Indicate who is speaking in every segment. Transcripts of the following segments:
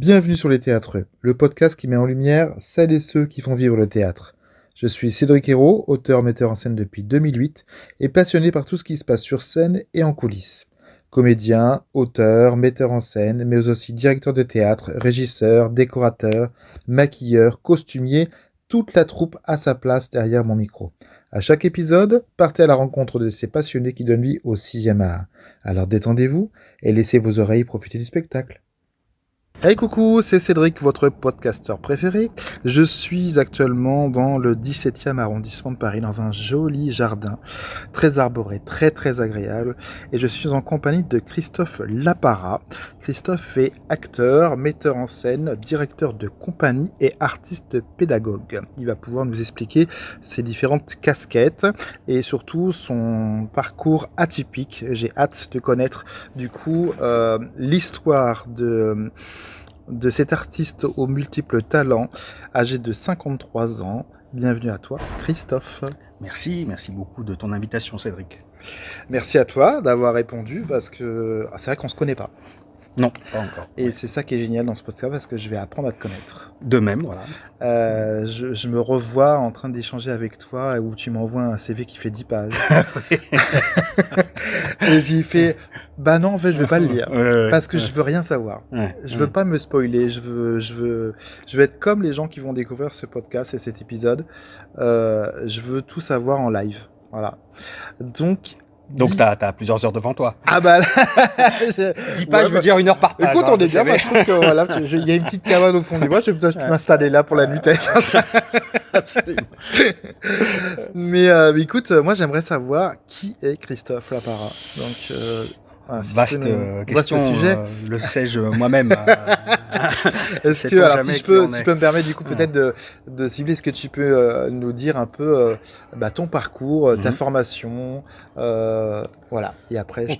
Speaker 1: Bienvenue sur Les Théâtreux, le podcast qui met en lumière celles et ceux qui font vivre le théâtre. Je suis Cédric Hérault, auteur-metteur en scène depuis 2008 et passionné par tout ce qui se passe sur scène et en coulisses. Comédien, auteur, metteur en scène, mais aussi directeur de théâtre, régisseur, décorateur, maquilleur, costumier, toute la troupe a sa place derrière mon micro. À chaque épisode, partez à la rencontre de ces passionnés qui donnent vie au 6e art. Alors détendez-vous et laissez vos oreilles profiter du spectacle. Hey coucou, c'est Cédric, votre podcasteur préféré. Je suis actuellement dans le 17e arrondissement de Paris, dans un joli jardin, très arboré, très agréable. Et je suis en compagnie de Christophe Lapara. Christophe est acteur, metteur en scène, directeur de compagnie et artiste pédagogue. Il va pouvoir nous expliquer ses différentes casquettes et surtout son parcours atypique. J'ai hâte de connaître du coup l'histoire de cet artiste aux multiples talents, âgé de 53 ans. Bienvenue à toi, Christophe.
Speaker 2: Merci beaucoup de ton invitation, Cédric.
Speaker 1: Merci à toi d'avoir répondu, parce que c'est vrai qu'on ne se connaît pas.
Speaker 2: Non, pas encore.
Speaker 1: Et c'est ça qui est génial dans ce podcast, parce que je vais apprendre à te connaître.
Speaker 2: De même, voilà.
Speaker 1: Je me revois en train d'échanger avec toi, où tu m'envoies un CV qui fait 10 pages. Et j'ai fait, bah non, en fait, je vais pas le lire, parce que je veux rien savoir. Je veux pas me spoiler, je veux être comme les gens qui vont découvrir ce podcast et cet épisode. Je veux tout savoir en live. Voilà. Donc,
Speaker 2: t'as plusieurs heures devant toi.
Speaker 1: Ah bah là,
Speaker 2: 10 pages, je veux dire 1 heure par page.
Speaker 1: Écoute, on est bien, moi je trouve que voilà, il y a une petite cabane au fond du bois, je vais peut-être m'installer là pour la nuit.
Speaker 2: Absolument.
Speaker 1: Mais écoute, moi j'aimerais savoir qui est Christophe Lapara. Donc,
Speaker 2: vaste question,
Speaker 1: sujet.
Speaker 2: Le sais-je moi-même.
Speaker 1: Est-ce que, alors, si je peux me permettre du coup peut-être de cibler, est-ce que tu peux nous dire un peu ton parcours, ta formation, voilà. Et après, je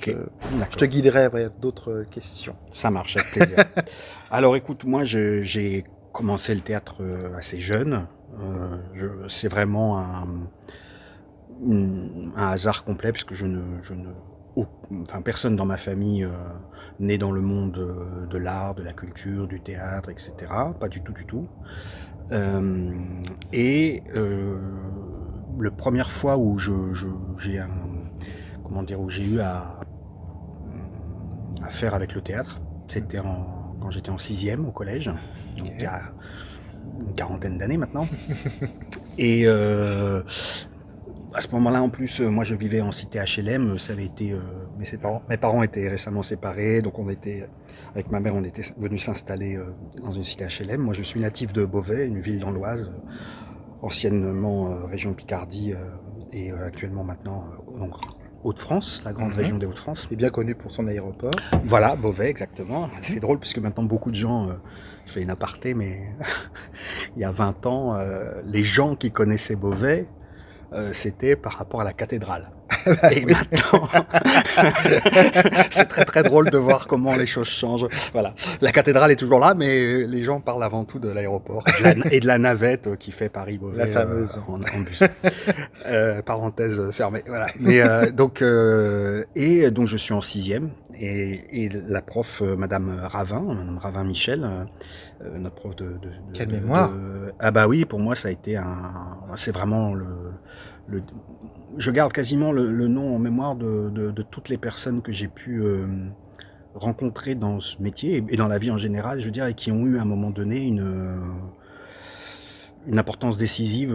Speaker 1: te guiderai après d'autres questions.
Speaker 2: Ça marche, avec plaisir. Alors écoute, moi j'ai commencé le théâtre assez jeune. C'est vraiment un hasard complet, puisque personne dans ma famille n'est dans le monde de l'art, de la culture, du théâtre, etc. Pas du tout. La première fois où j'ai eu à faire avec le théâtre, c'était quand j'étais en 6e au collège, donc il y a une quarantaine d'années maintenant. Et à ce moment-là, en plus, moi je vivais en cité HLM, ça avait été... mes parents étaient récemment séparés, donc avec ma mère, on était venus s'installer dans une cité HLM. Moi je suis natif de Beauvais, une ville dans l'Oise, anciennement région Picardie, et actuellement maintenant donc Hauts-de-France, la grande région des Hauts-de-France.
Speaker 1: Et bien connu pour son aéroport.
Speaker 2: Voilà, Beauvais, exactement. C'est drôle, puisque maintenant beaucoup de gens... je fais une aparté, mais il y a 20 ans, les gens qui connaissaient Beauvais, c'était par rapport à la cathédrale. Et maintenant, c'est très drôle de voir comment les choses changent. Voilà, la cathédrale est toujours là, mais les gens parlent avant tout de l'aéroport et de la navette qui fait Paris-Beauvais,
Speaker 1: la fameuse
Speaker 2: en bus. Parenthèse fermée. Voilà. Mais donc je suis en 6e. Et la prof, Madame Ravin Michel, notre prof de
Speaker 1: quelle mémoire.
Speaker 2: Ah bah oui, pour moi ça a été c'est vraiment je garde quasiment le nom en mémoire de toutes les personnes que j'ai pu rencontrer dans ce métier et dans la vie en général, je veux dire, et qui ont eu à un moment donné une importance décisive,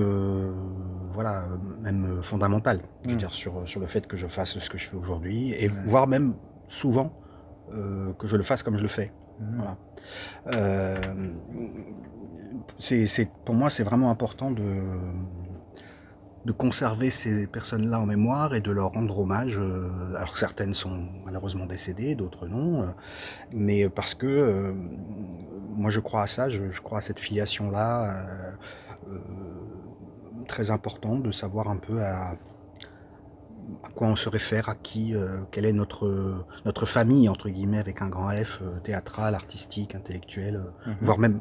Speaker 2: même fondamentale, je veux dire, sur le fait que je fasse ce que je fais aujourd'hui, et voire même souvent que je le fasse comme je le fais. Voilà. Pour moi, c'est vraiment important de conserver ces personnes-là en mémoire et de leur rendre hommage. Alors certaines sont malheureusement décédées, d'autres non, mais parce que moi je crois à ça, je crois à cette filiation-là, très importante, de savoir un peu à quoi on se réfère, à qui, quelle est notre famille, entre guillemets, avec un grand F, théâtrale, artistique, intellectuelle, voire même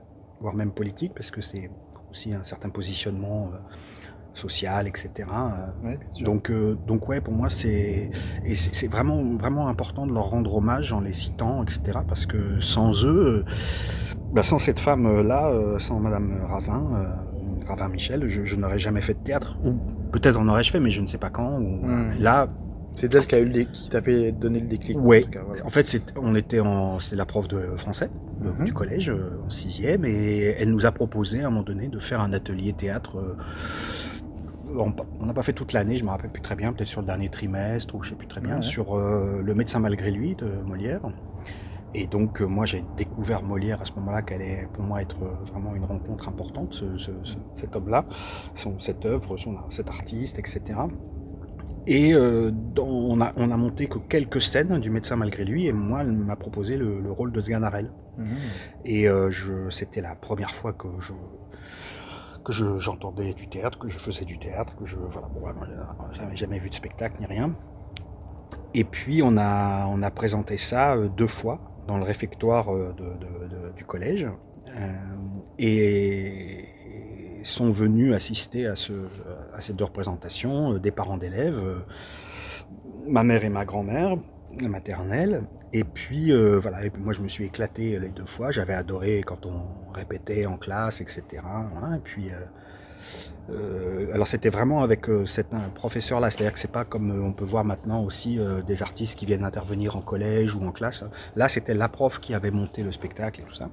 Speaker 2: politique, parce que c'est aussi un certain positionnement social, etc.
Speaker 1: Ouais,
Speaker 2: donc ouais, pour moi c'est vraiment important de leur rendre hommage en les citant, etc. Parce que sans eux, Bah, sans cette femme-là, sans Madame Ravin Michel, je n'aurais jamais fait de théâtre. Ou peut-être en aurais-je fait, mais je ne sais pas quand. Là,
Speaker 1: C'est elle qui t'a fait donner le déclic, en
Speaker 2: ouais.
Speaker 1: tout cas. Voilà.
Speaker 2: En fait, c'était la prof de français du collège en 6e, et elle nous a proposé à un moment donné de faire un atelier théâtre. On n'a pas fait toute l'année, je me rappelle plus très bien, peut-être sur le dernier trimestre ou je sais plus très bien, sur Le médecin malgré lui de Molière. Et donc moi j'ai découvert Molière à ce moment-là, qu'elle allait pour moi être vraiment une rencontre importante, cet homme-là, cette œuvre, cet artiste, etc. Et on a monté que quelques scènes du médecin malgré lui, et moi elle m'a proposé le rôle de Sganarelle. Et c'était la première fois que j'entendais du théâtre, que je faisais du théâtre, voilà, bon, j'avais jamais vu de spectacle ni rien. Et puis on a présenté ça 2 fois dans le réfectoire du collège, et sont venus assister à ces 2 représentations des parents d'élèves, ma mère et ma grand-mère maternelle. Et puis voilà, et puis moi je me suis éclaté les 2 fois, j'avais adoré quand on répétait en classe, etc. Voilà. Et puis alors c'était vraiment avec un professeur-là, c'est-à-dire que c'est pas comme on peut voir maintenant aussi des artistes qui viennent intervenir en collège ou en classe. Là c'était la prof qui avait monté le spectacle et tout ça.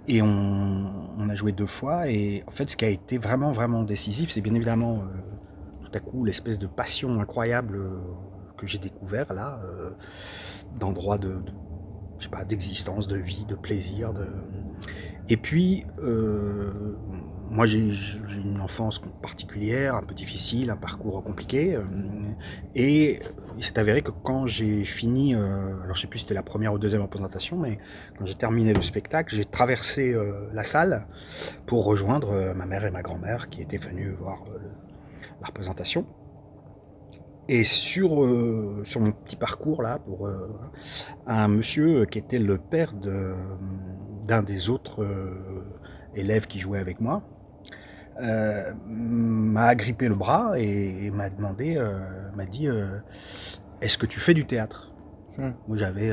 Speaker 2: Et on a joué 2 fois, et en fait ce qui a été vraiment vraiment décisif, c'est bien évidemment tout à coup l'espèce de passion incroyable que j'ai découvert là, d'endroits je sais pas, d'existence, de vie, de plaisir, et puis moi j'ai une enfance particulière, un peu difficile, un parcours compliqué, et il s'est avéré que quand j'ai fini, alors je sais plus si c'était la première ou deuxième représentation, mais quand j'ai terminé le spectacle, j'ai traversé la salle pour rejoindre ma mère et ma grand-mère qui étaient venues voir la représentation. Et sur mon petit parcours là, pour un monsieur qui était le père d'un des autres élèves qui jouait avec moi, m'a agrippé le bras et m'a dit est-ce que tu fais du théâtre? Moi j'avais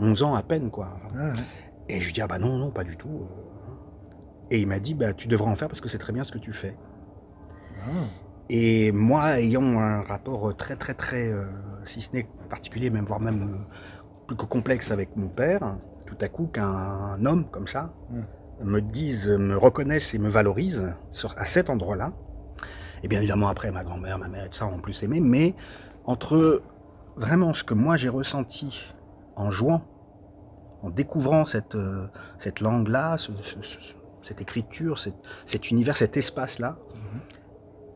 Speaker 2: 11 ans à peine, quoi. Et je lui dis ah bah non, pas du tout. Et il m'a dit bah tu devrais en faire parce que c'est très bien ce que tu fais. Et moi, ayant un rapport très très très, si ce n'est particulier, même voire même plus que complexe avec mon père, tout à coup qu'un homme comme ça me reconnaisse et me valorise à cet endroit-là. Et bien évidemment après ma grand-mère, ma mère et tout ça ont plus aimé, mais entre vraiment ce que moi j'ai ressenti en jouant, en découvrant cette langue-là, cette écriture, cet univers, cet espace-là,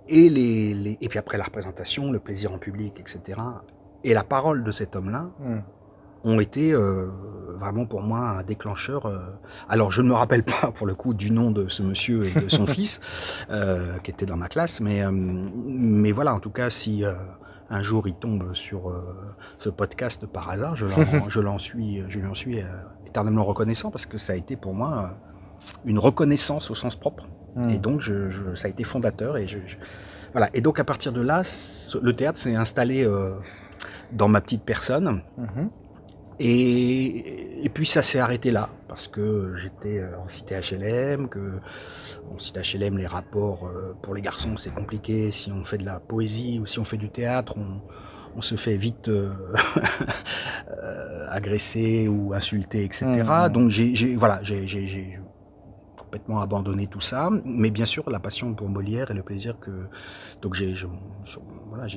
Speaker 2: et puis après la représentation, le plaisir en public, etc., et la parole de cet homme-là ont été vraiment pour moi un déclencheur. Alors je ne me rappelle pas pour le coup du nom de ce monsieur et de son fils qui était dans ma classe, mais voilà, en tout cas si un jour il tombe sur ce podcast par hasard, je lui en suis éternellement reconnaissant, parce que ça a été pour moi une reconnaissance au sens propre. Et donc ça a été fondateur, et voilà. Et donc à partir de là, le théâtre s'est installé dans ma petite personne. Et puis ça s'est arrêté là, parce que j'étais en cité HLM, en cité HLM les rapports pour les garçons c'est compliqué, si on fait de la poésie ou si on fait du théâtre, on se fait vite agresser ou insulter, etc. Donc j'ai complètement abandonné tout ça, mais bien sûr la passion pour Molière et le plaisir donc j'ai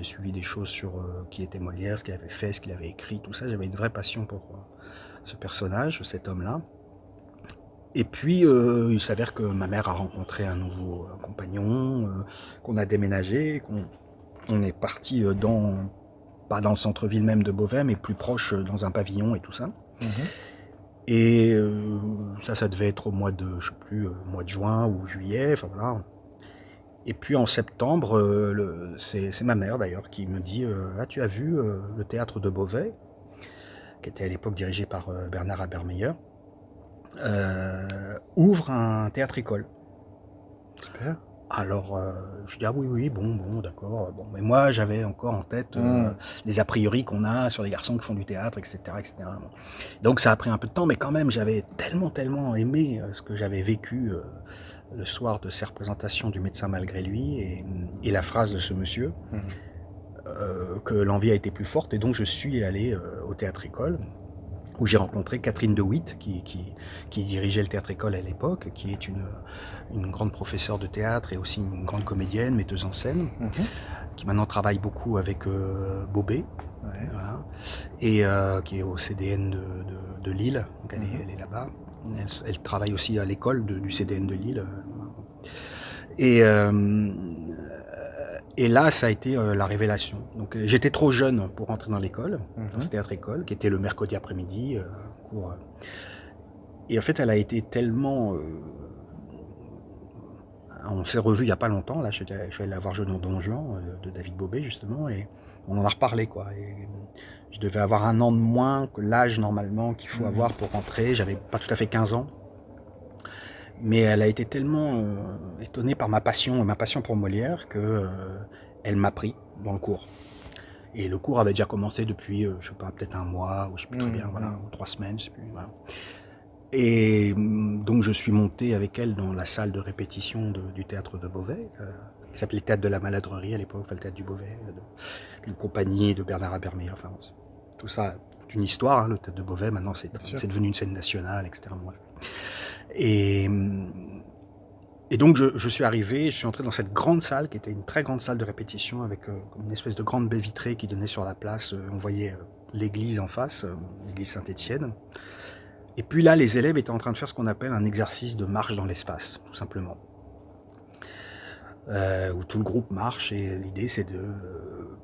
Speaker 2: suivi des choses sur qui était Molière, ce qu'il avait fait, ce qu'il avait écrit, tout ça. J'avais une vraie passion pour ce personnage, cet homme-là. Et puis il s'avère que ma mère a rencontré un nouveau compagnon, qu'on a déménagé, qu'on est parti pas dans le centre-ville même de Beauvais, mais plus proche, dans un pavillon et tout ça. Et ça devait être au mois de, je sais plus, mois de juin ou juillet, enfin voilà. Et puis en septembre, c'est ma mère d'ailleurs qui me dit ah, tu as vu le théâtre de Beauvais, qui était à l'époque dirigé par Bernard Habermeyer, ouvre un théâtre-école.
Speaker 1: Super.
Speaker 2: Alors, je dis: «Ah oui, oui, bon, d'accord», bon, mais moi, j'avais encore en tête, les a priori qu'on a sur les garçons qui font du théâtre et cetera, bon. Donc ça a pris un peu de temps, mais quand même, j'avais tellement aimé, ce que j'avais vécu, le soir de ces représentations du Médecin malgré lui et la phrase de ce monsieur,
Speaker 1: Mmh.
Speaker 2: que l'envie a été plus forte et donc je suis allé, au Théâtre École où j'ai rencontré Catherine de Witt qui dirigeait le Théâtre École à l'époque, qui est une grande professeure de théâtre et aussi une grande comédienne, metteuse en scène,
Speaker 1: Mmh.
Speaker 2: qui maintenant travaille beaucoup avec Bobé,
Speaker 1: Ouais.
Speaker 2: voilà, et qui est au CDN de Lille, donc
Speaker 1: Mmh.
Speaker 2: elle est là-bas. Elle travaille aussi à l'école du CDN de Lille. Et, euh, et là, ça a été la révélation. Donc, j'étais trop jeune pour rentrer dans l'école, dans ce
Speaker 1: Mmh.
Speaker 2: théâtre-école, qui était le mercredi après-midi, cours. Et en fait, elle a été tellement. On s'est revus il n'y a pas longtemps. Là, je suis allé la voir jouer dans Don Juan de David Bobet, justement, et on en a reparlé, quoi. Et je devais avoir un an de moins que l'âge normalement qu'il faut
Speaker 1: Mmh.
Speaker 2: avoir pour rentrer. J'avais pas tout à fait 15 ans. Mais elle a été tellement étonnée par ma passion pour Molière, que elle m'a pris dans le cours. Et le cours avait déjà commencé depuis, je sais pas, peut-être un mois, ou je sais plus très bien, voilà,
Speaker 1: Mmh.
Speaker 2: ou 3 semaines, je sais plus. Voilà. Et donc je suis monté avec elle dans la salle de répétition du théâtre de Beauvais, qui s'appelait le théâtre de la Maladrerie à l'époque, enfin le théâtre du Beauvais, une compagnie de Bernard Habermeyer, enfin tout ça, c'est une histoire, hein, le théâtre de Beauvais, maintenant
Speaker 1: Bien sûr.
Speaker 2: c'est devenu une scène nationale, etc. Bref. Et, et donc je suis arrivé, je suis entré dans cette grande salle qui était une très grande salle de répétition avec une espèce de grande baie vitrée qui donnait sur la place, on voyait l'église en face, l'église Saint-Étienne. Et puis là, les élèves étaient en train de faire ce qu'on appelle un exercice de marche dans l'espace, tout simplement. Où tout le groupe marche et l'idée c'est de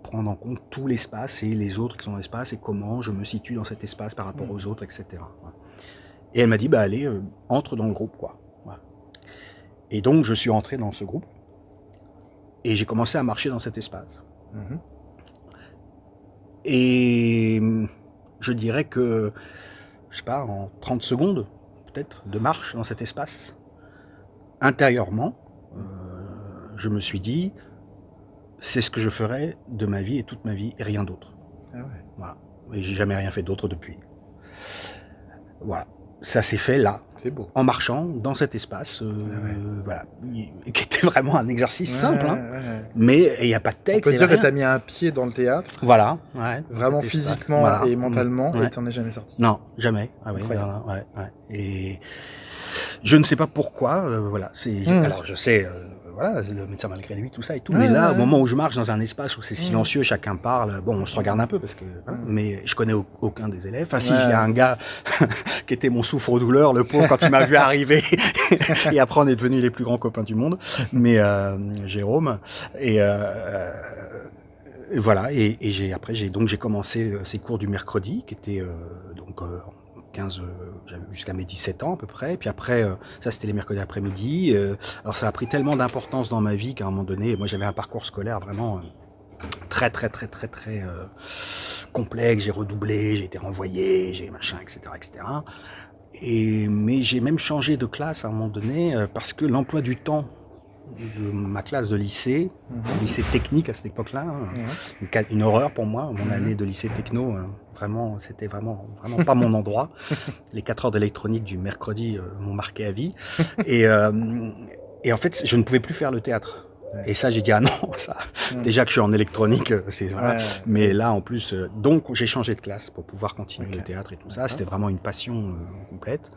Speaker 2: prendre en compte tout l'espace et les autres qui sont dans l'espace et comment je me situe dans cet espace par rapport aux autres, etc. Et elle m'a dit, bah allez, entre dans le groupe, quoi. Voilà. Et donc je suis entré dans ce groupe et j'ai commencé à marcher dans cet espace.
Speaker 1: Mmh.
Speaker 2: Et je dirais que, je sais pas, en 30 secondes, peut-être, de marche dans cet espace, intérieurement, je me suis dit, c'est ce que je ferai de ma vie et toute ma vie et rien d'autre.
Speaker 1: Ah ouais.
Speaker 2: Voilà. Et j'ai jamais rien fait d'autre depuis. Voilà. Ça s'est fait là,
Speaker 1: C'est beau.
Speaker 2: en marchant dans cet espace,
Speaker 1: Ouais.
Speaker 2: voilà, qui était vraiment un exercice
Speaker 1: Ouais,
Speaker 2: simple, hein,
Speaker 1: ouais, ouais.
Speaker 2: mais il n'y a pas de
Speaker 1: On
Speaker 2: texte,
Speaker 1: peut
Speaker 2: il n'y
Speaker 1: dire
Speaker 2: avait
Speaker 1: que tu
Speaker 2: rien.
Speaker 1: as mis un pied dans le théâtre,
Speaker 2: Voilà, ouais, dans
Speaker 1: vraiment
Speaker 2: cet espace.
Speaker 1: physiquement
Speaker 2: Voilà.
Speaker 1: et mentalement, et
Speaker 2: Ouais.
Speaker 1: tu en es jamais sorti.
Speaker 2: Non, jamais. Ah oui,
Speaker 1: Incroyable.
Speaker 2: non, ouais. Et je ne sais pas pourquoi, voilà.
Speaker 1: Mmh.
Speaker 2: Alors je sais, voilà, le Médecin malgré lui, tout ça et tout.
Speaker 1: Ouais,
Speaker 2: Mais là, au
Speaker 1: ouais,
Speaker 2: moment
Speaker 1: ouais.
Speaker 2: où je marche dans un espace où c'est
Speaker 1: Mmh.
Speaker 2: silencieux, chacun parle. Bon, on se regarde un peu parce que, hein,
Speaker 1: Mmh.
Speaker 2: mais je connais aucun des élèves. Enfin, si, il y a
Speaker 1: Ouais.
Speaker 2: un gars qui était mon souffre-douleur, le pauvre, quand il m'a vu arriver. Et après, on est devenus les plus grands copains du monde. Mais Jérôme et voilà. Et j'ai commencé ces cours du mercredi qui étaient donc 15, j'avais jusqu'à mes 17 ans à peu près, puis après, ça c'était les mercredis après-midi, alors ça a pris tellement d'importance dans ma vie qu'à un moment donné, moi j'avais un parcours scolaire vraiment très complexe, j'ai redoublé, j'ai été renvoyé, j'ai machin, etc. Mais j'ai même changé de classe à un moment donné, parce que l'emploi du temps de ma classe de lycée, lycée technique à cette époque-là, une horreur pour moi, mon année de lycée techno, vraiment, c'était vraiment pas mon endroit. Les 4 heures d'électronique du mercredi m'ont marqué à vie. Et, et en fait, je ne pouvais plus faire le théâtre.
Speaker 1: Ouais.
Speaker 2: Et ça, j'ai dit, ah non, ça, déjà que je suis en électronique, voilà.
Speaker 1: Ouais.
Speaker 2: Mais là, en plus, donc j'ai changé de classe pour pouvoir continuer
Speaker 1: Ok.
Speaker 2: le théâtre et tout ça.
Speaker 1: D'accord.
Speaker 2: C'était vraiment une passion complète.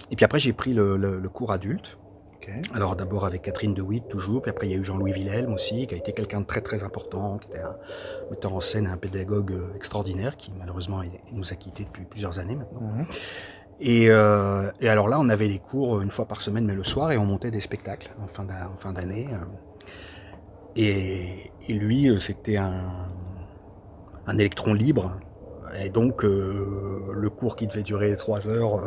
Speaker 2: Et puis après, j'ai pris le cours adulte.
Speaker 1: Ok.
Speaker 2: Alors d'abord avec Catherine de Witt toujours, puis après il y a eu Jean-Louis Wilhelm aussi, qui a été quelqu'un de très important, qui était un metteur en scène et un pédagogue extraordinaire, qui malheureusement il nous a quittés depuis plusieurs années maintenant.
Speaker 1: Mhm.
Speaker 2: Et alors là on avait des cours une fois par semaine, mais le soir, et on montait des spectacles en fin d'année. Et lui c'était un électron libre. Et donc, le cours qui devait durer 3 heures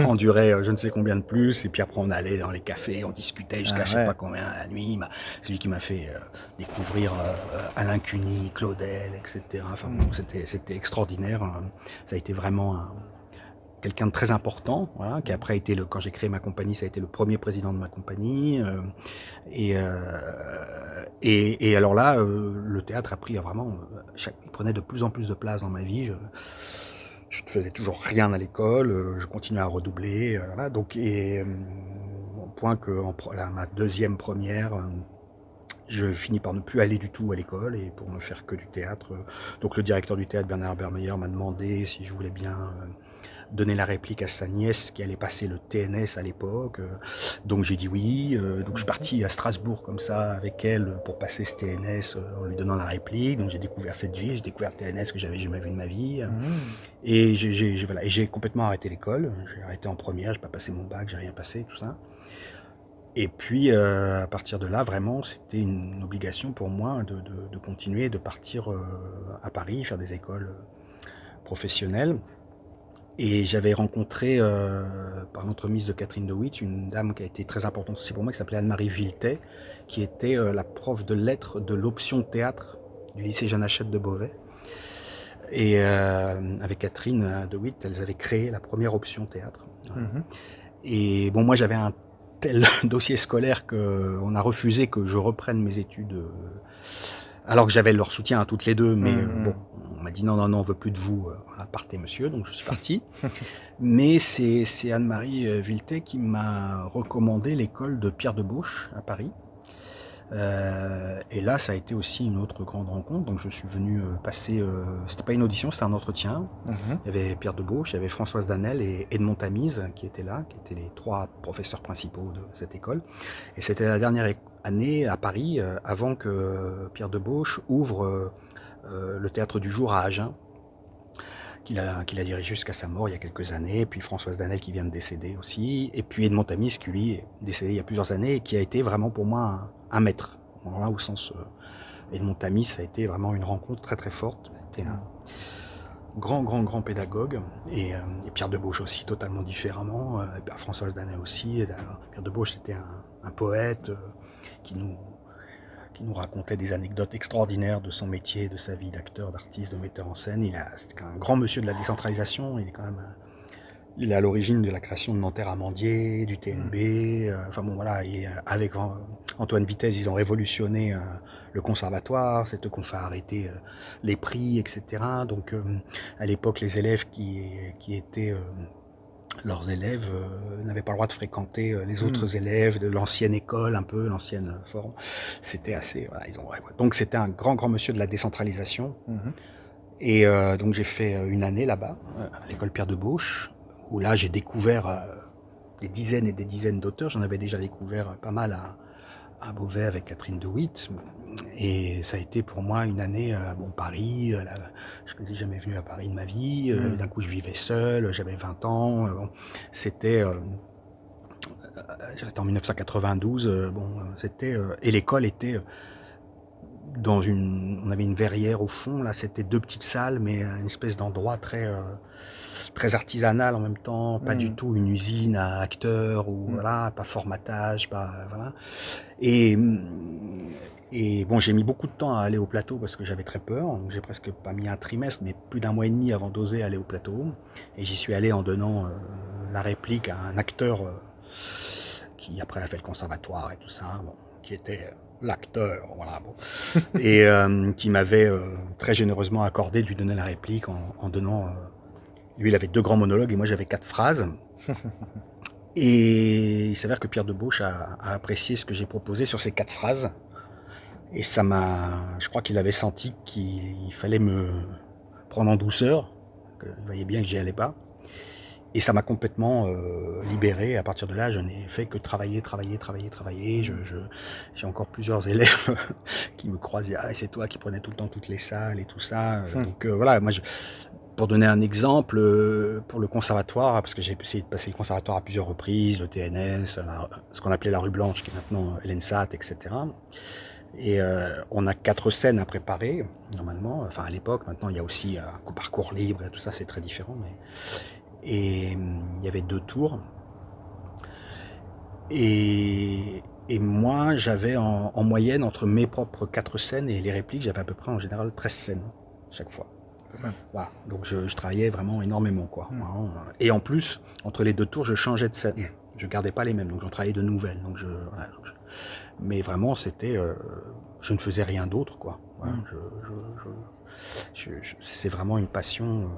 Speaker 2: en durait je ne sais combien de plus. Et puis après, on allait dans les cafés, on discutait jusqu'à je sais pas combien la nuit. C'est lui qui m'a fait découvrir Alain Cuny, Claudel, etc. Enfin, bon, c'était extraordinaire. Ça a été vraiment quelqu'un de très important, voilà, qui après a été quand j'ai créé ma compagnie, ça a été le premier président de ma compagnie. Et, euh, et alors là, le théâtre a pris vraiment, il prenait de plus en plus de place dans ma vie. Je ne faisais toujours rien à l'école, je continuais à redoubler, voilà. Donc, au point que ma deuxième première, je finis par ne plus aller du tout à l'école et pour ne faire que du théâtre. Donc le directeur du théâtre, Bernard Bermeyer, m'a demandé si je voulais bien donner la réplique à sa nièce qui allait passer le TNS à l'époque. Donc j'ai dit oui. Donc je suis parti à Strasbourg comme ça avec elle pour passer ce TNS en lui donnant la réplique. Donc j'ai découvert cette ville, j'ai découvert le TNS que j'avais jamais vu de ma vie. Et j'ai complètement arrêté l'école. J'ai arrêté en première, j'ai pas passé mon bac, j'ai rien passé, tout ça. Et puis, à partir de là, vraiment, c'était une obligation pour moi de continuer, de partir à Paris, faire des écoles professionnelles. Et j'avais rencontré, par l'entremise de Catherine de Witt, une dame qui a été très importante aussi pour moi, qui s'appelait Anne-Marie Viltet, qui était la prof de lettres de l'option théâtre du lycée Jeanne Hachette de Beauvais. Et avec Catherine de Witt, elles avaient créé la première option théâtre. Et bon, moi j'avais un tel dossier scolaire qu'on a refusé que je reprenne mes études, alors que j'avais leur soutien à toutes les deux, mais bon, on m'a dit non, on veut plus de vous, partez monsieur, donc je suis parti. Mais c'est Anne-Marie Viltet qui m'a recommandé l'école de Pierre de Bauche à Paris. Et là, ça a été aussi une autre grande rencontre. Donc, je suis venu passer. C'était pas une audition, c'était un entretien. Il y avait Pierre de Bauche, il y avait Françoise Danel et Edmond Tamise qui étaient là, qui étaient les 3 professeurs principaux de cette école. Et c'était la dernière année à Paris, avant que Pierre de Bauche ouvre le Théâtre du Jour à Agen, qu'il a dirigé jusqu'à sa mort il y a quelques années, et puis Françoise Danel qui vient de décéder aussi, et puis Edmond Tamise qui lui est décédé il y a plusieurs années et qui a été vraiment pour moi un maître. Alors là, au sens Edmond Tamise, ça a été vraiment une rencontre très très forte. C'était un grand pédagogue, et Pierre de Bauche aussi totalement différemment, Françoise Danel aussi. Pierre de Bauche c'était un poète qui nous racontait des anecdotes extraordinaires de son métier, de sa vie d'acteur, d'artiste, de metteur en scène. C'était un grand monsieur de la décentralisation. Il est à l'origine de la création de Nanterre Amandier, du TNB. Enfin bon voilà, et avec Antoine Vitesse, ils ont révolutionné le conservatoire. C'est eux qu'on fait arrêter les prix, etc. Donc à l'époque, les élèves qui étaient leurs élèves n'avaient pas le droit de fréquenter les autres élèves de l'ancienne école, un peu l'ancienne forme. C'était assez. Voilà, donc c'était un grand monsieur de la décentralisation. Et donc j'ai fait une année là-bas, à l'école Pierre de Bauche, où là j'ai découvert des dizaines et des dizaines d'auteurs. J'en avais déjà découvert pas mal à Beauvais avec Catherine de Witt. Et ça a été pour moi une année, Paris, je n'étais jamais venu à Paris de ma vie, d'un coup je vivais seul, j'avais 20 ans, c'était en 1992, et l'école était on avait une verrière au fond, là c'était 2 petites salles, mais une espèce d'endroit très artisanal en même temps, pas du tout une usine à acteurs, ou voilà, pas formatage, pas voilà. Et bon, j'ai mis beaucoup de temps à aller au plateau parce que j'avais très peur. Donc j'ai presque pas mis un trimestre, mais plus d'1 mois et demi avant d'oser aller au plateau. Et j'y suis allé en donnant la réplique à un acteur qui après a fait le conservatoire et tout ça, qui était l'acteur, voilà. Et qui m'avait très généreusement accordé de lui donner la réplique en donnant. Lui, il avait 2 grands monologues et moi j'avais 4 phrases. Et il s'avère que Pierre de Bauche a apprécié ce que j'ai proposé sur ces 4 phrases. Et je crois qu'il avait senti qu'il fallait me prendre en douceur, qu'il voyait bien que j'y allais pas. Et ça m'a complètement libéré. À partir de là, je n'ai fait que travailler. J'ai encore plusieurs élèves qui me croisent. Ah, c'est toi qui prenais tout le temps toutes les salles et tout ça. Donc voilà, moi, pour donner un exemple, pour le conservatoire, parce que j'ai essayé de passer le conservatoire à plusieurs reprises, le TNS, ce qu'on appelait la rue Blanche, qui est maintenant l'ENSAT, etc. Et on a 4 scènes à préparer, normalement. Enfin, à l'époque, maintenant, il y a aussi un parcours libre et tout ça, c'est très différent. Et il y avait 2 tours. Et moi, j'avais en moyenne, entre mes propres 4 scènes et les répliques, j'avais à peu près en général 13 scènes chaque fois.
Speaker 1: Pas mal.
Speaker 2: Voilà, donc je travaillais vraiment énormément, quoi. Hein. Et en plus, entre les 2 tours, je changeais de scène. Je gardais pas les mêmes, donc j'en travaillais de nouvelles. Donc voilà, mais vraiment, c'était, je ne faisais rien d'autre, quoi. Voilà, c'est vraiment une passion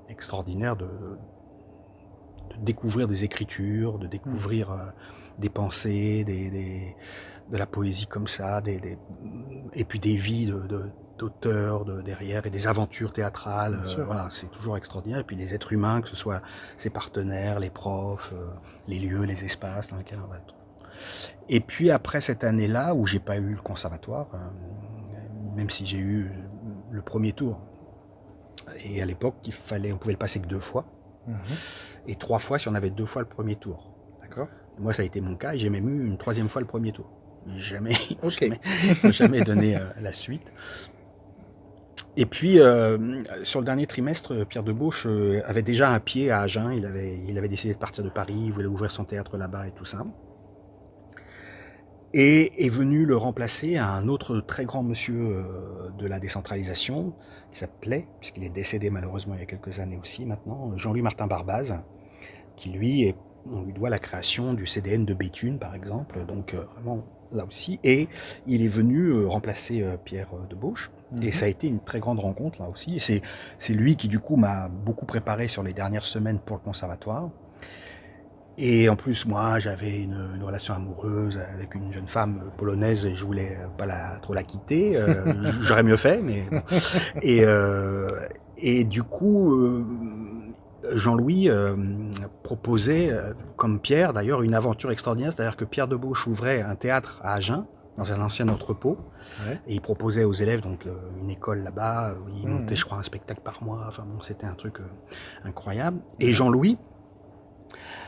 Speaker 2: extraordinaire de découvrir des écritures, de découvrir des pensées, de la poésie comme ça, et puis des vies d'auteurs derrière et des aventures théâtrales. Voilà, c'est toujours extraordinaire. Et puis des êtres humains, que ce soit ses partenaires, les profs, les lieux, les espaces dans lesquels on va. Et puis après cette année-là, où j'ai pas eu le conservatoire, même si j'ai eu le premier tour, et à l'époque, on pouvait le passer que 2 fois, et 3 fois si on avait 2 fois le premier tour.
Speaker 1: D'accord.
Speaker 2: Moi, ça a été mon cas, et j'ai même eu une 3e fois le premier tour. Jamais donné la suite. Et puis, sur le dernier trimestre, Pierre Debauche avait déjà un pied à Agen. Il avait décidé de partir de Paris, il voulait ouvrir son théâtre là-bas et tout ça. Et est venu le remplacer un autre très grand monsieur de la décentralisation, qui s'appelait, puisqu'il est décédé malheureusement il y a quelques années aussi maintenant, Jean-Louis Martin Barbaz, qui lui, on lui doit la création du CDN de Béthune par exemple, donc vraiment là aussi, et il est venu remplacer Pierre Debauche, et ça a été une très grande rencontre là aussi, et c'est lui qui du coup m'a beaucoup préparé sur les dernières semaines pour le conservatoire. Et en plus, moi, j'avais une relation amoureuse avec une jeune femme polonaise et je voulais pas trop la quitter. J'aurais mieux fait, mais bon. Et du coup, Jean-Louis proposait, comme Pierre d'ailleurs, une aventure extraordinaire. C'est-à-dire que Pierre Debauche ouvrait un théâtre à Agen, dans un ancien entrepôt, et il proposait aux élèves donc une école là-bas. Où il montait, je crois, un spectacle par mois. Enfin bon, c'était un truc incroyable. Et Jean-Louis,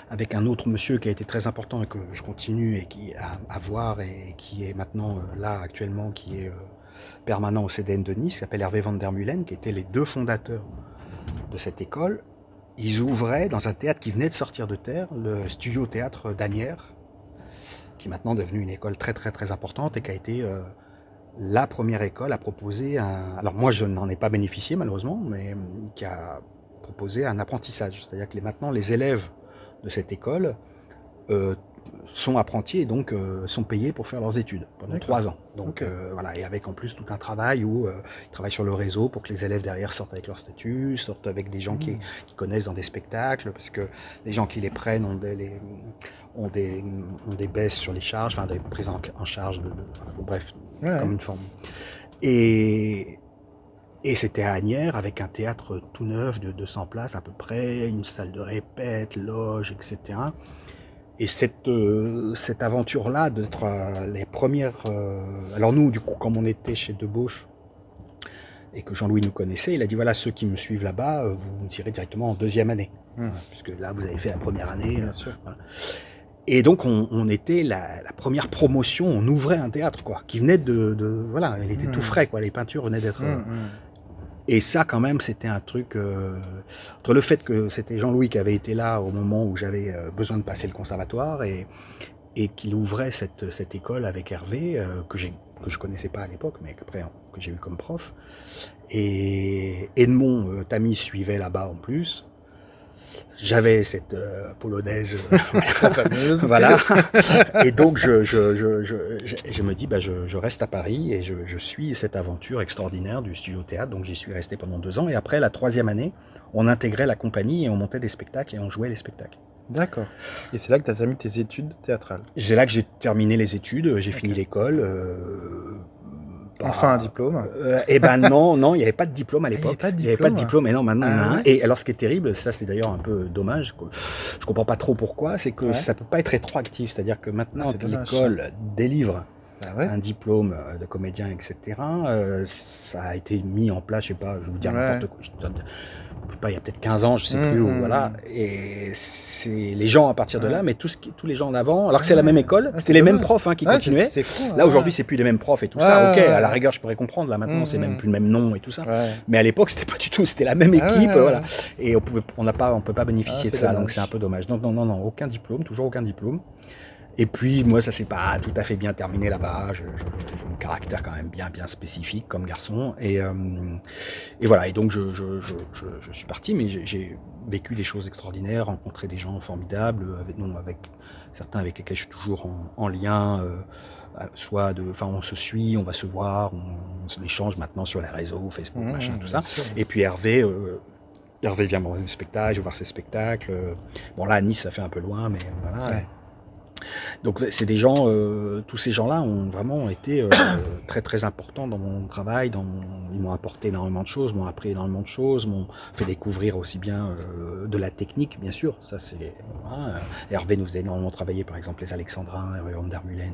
Speaker 2: avec un autre monsieur qui a été très important et que je continue et qui à voir et qui est maintenant là actuellement, qui est permanent au CDN de Nice, qui s'appelle Hervé van der Mulen, qui étaient les 2 fondateurs de cette école. Ils ouvraient dans un théâtre qui venait de sortir de terre, le studio théâtre d'Asnières, qui est maintenant devenu une école très très très importante et qui a été la première école à proposer alors moi je n'en ai pas bénéficié malheureusement, mais qui a proposé un apprentissage. C'est-à-dire que maintenant les élèves de cette école sont apprentis et donc sont payés pour faire leurs études pendant 3 ans. Donc voilà, et avec en plus tout un travail où ils travaillent sur le réseau pour que les élèves derrière sortent avec leur statut, sortent avec des gens qui connaissent dans des spectacles, parce que les gens qui les prennent ont des baisses sur les charges, enfin des prises en charge bref, comme une forme. Et c'était à Asnières avec un théâtre tout neuf de 200 places à peu près, une salle de répète, loge, etc. Et cette aventure-là d'être les premières... alors nous, du coup, comme on était chez Debauche et que Jean-Louis nous connaissait, il a dit voilà, ceux qui me suivent là-bas, vous me tirez directement en 2e année. Puisque là, vous avez fait la première année.
Speaker 1: Bien sûr.
Speaker 2: Voilà. Et donc on était la première promotion, on ouvrait un théâtre quoi, qui venait voilà, il était tout frais quoi, les peintures venaient d'être... Et ça, quand même, c'était un truc... entre le fait que c'était Jean-Louis qui avait été là au moment où j'avais besoin de passer le conservatoire et qu'il ouvrait cette école avec Hervé, que je connaissais pas à l'époque, mais qu'après, que j'ai eu comme prof. Et Edmond Tamis suivait là-bas en plus. J'avais cette polonaise
Speaker 1: fameuse.
Speaker 2: Voilà. Et donc je me dis je reste à Paris et je suis cette aventure extraordinaire du studio théâtre. Donc j'y suis resté pendant 2 ans et après la 3e année on intégrait la compagnie et on montait des spectacles et on jouait les spectacles.
Speaker 1: D'accord. Et c'est là que tu as terminé tes études théâtrales.
Speaker 2: C'est là que j'ai terminé les études, j'ai fini l'école.
Speaker 1: Enfin un diplôme.
Speaker 2: Eh ben non, il n'y avait pas de diplôme à l'époque.
Speaker 1: Il n'y avait pas de diplôme,
Speaker 2: et non, maintenant il y en a un. Et alors ce qui est terrible, ça c'est d'ailleurs un peu dommage, je comprends pas trop pourquoi, c'est que ça peut pas être rétroactif, c'est-à-dire que maintenant que l'école délivre un diplôme de comédien, etc., ça a été mis en place, je sais pas, je vais vous dire n'importe quoi, il y a peut-être 15 ans, je sais plus, voilà, et c'est les gens à partir de là, mais tous les gens d'avant, alors que c'est la même école, c'était les mêmes profs qui continuaient. Là aujourd'hui c'est plus les mêmes profs et tout ça, ok, à la rigueur je pourrais comprendre, là maintenant c'est même plus le même nom et tout ça, mais à l'époque c'était pas du tout, c'était la même équipe, voilà, et on peut pas bénéficier de ça, donc c'est un peu dommage. Non, aucun diplôme, toujours aucun diplôme. Et puis moi ça s'est pas tout à fait bien terminé là-bas. J'ai mon caractère quand même bien spécifique comme garçon. Et voilà. Et donc je suis parti, mais j'ai vécu des choses extraordinaires, rencontré des gens formidables, avec certains avec lesquels je suis toujours en lien. On se suit, on va se voir, on se échange maintenant sur les réseaux, Facebook, machin, tout ça.
Speaker 1: Bien sûr.
Speaker 2: Et puis Hervé vient me voir mes spectacles, je vais voir ses spectacles. Bon là, à Nice, ça fait un peu loin, mais voilà.
Speaker 1: Ouais.
Speaker 2: Donc c'est des gens, tous ces gens-là ont vraiment été très très importants dans mon travail. Ils m'ont apporté énormément de choses, m'ont appris énormément de choses, m'ont fait découvrir aussi bien de la technique, bien sûr. Ça c'est voilà. Hervé nous faisait énormément travailler, par exemple les Alexandrins, Hervé van der Meulen.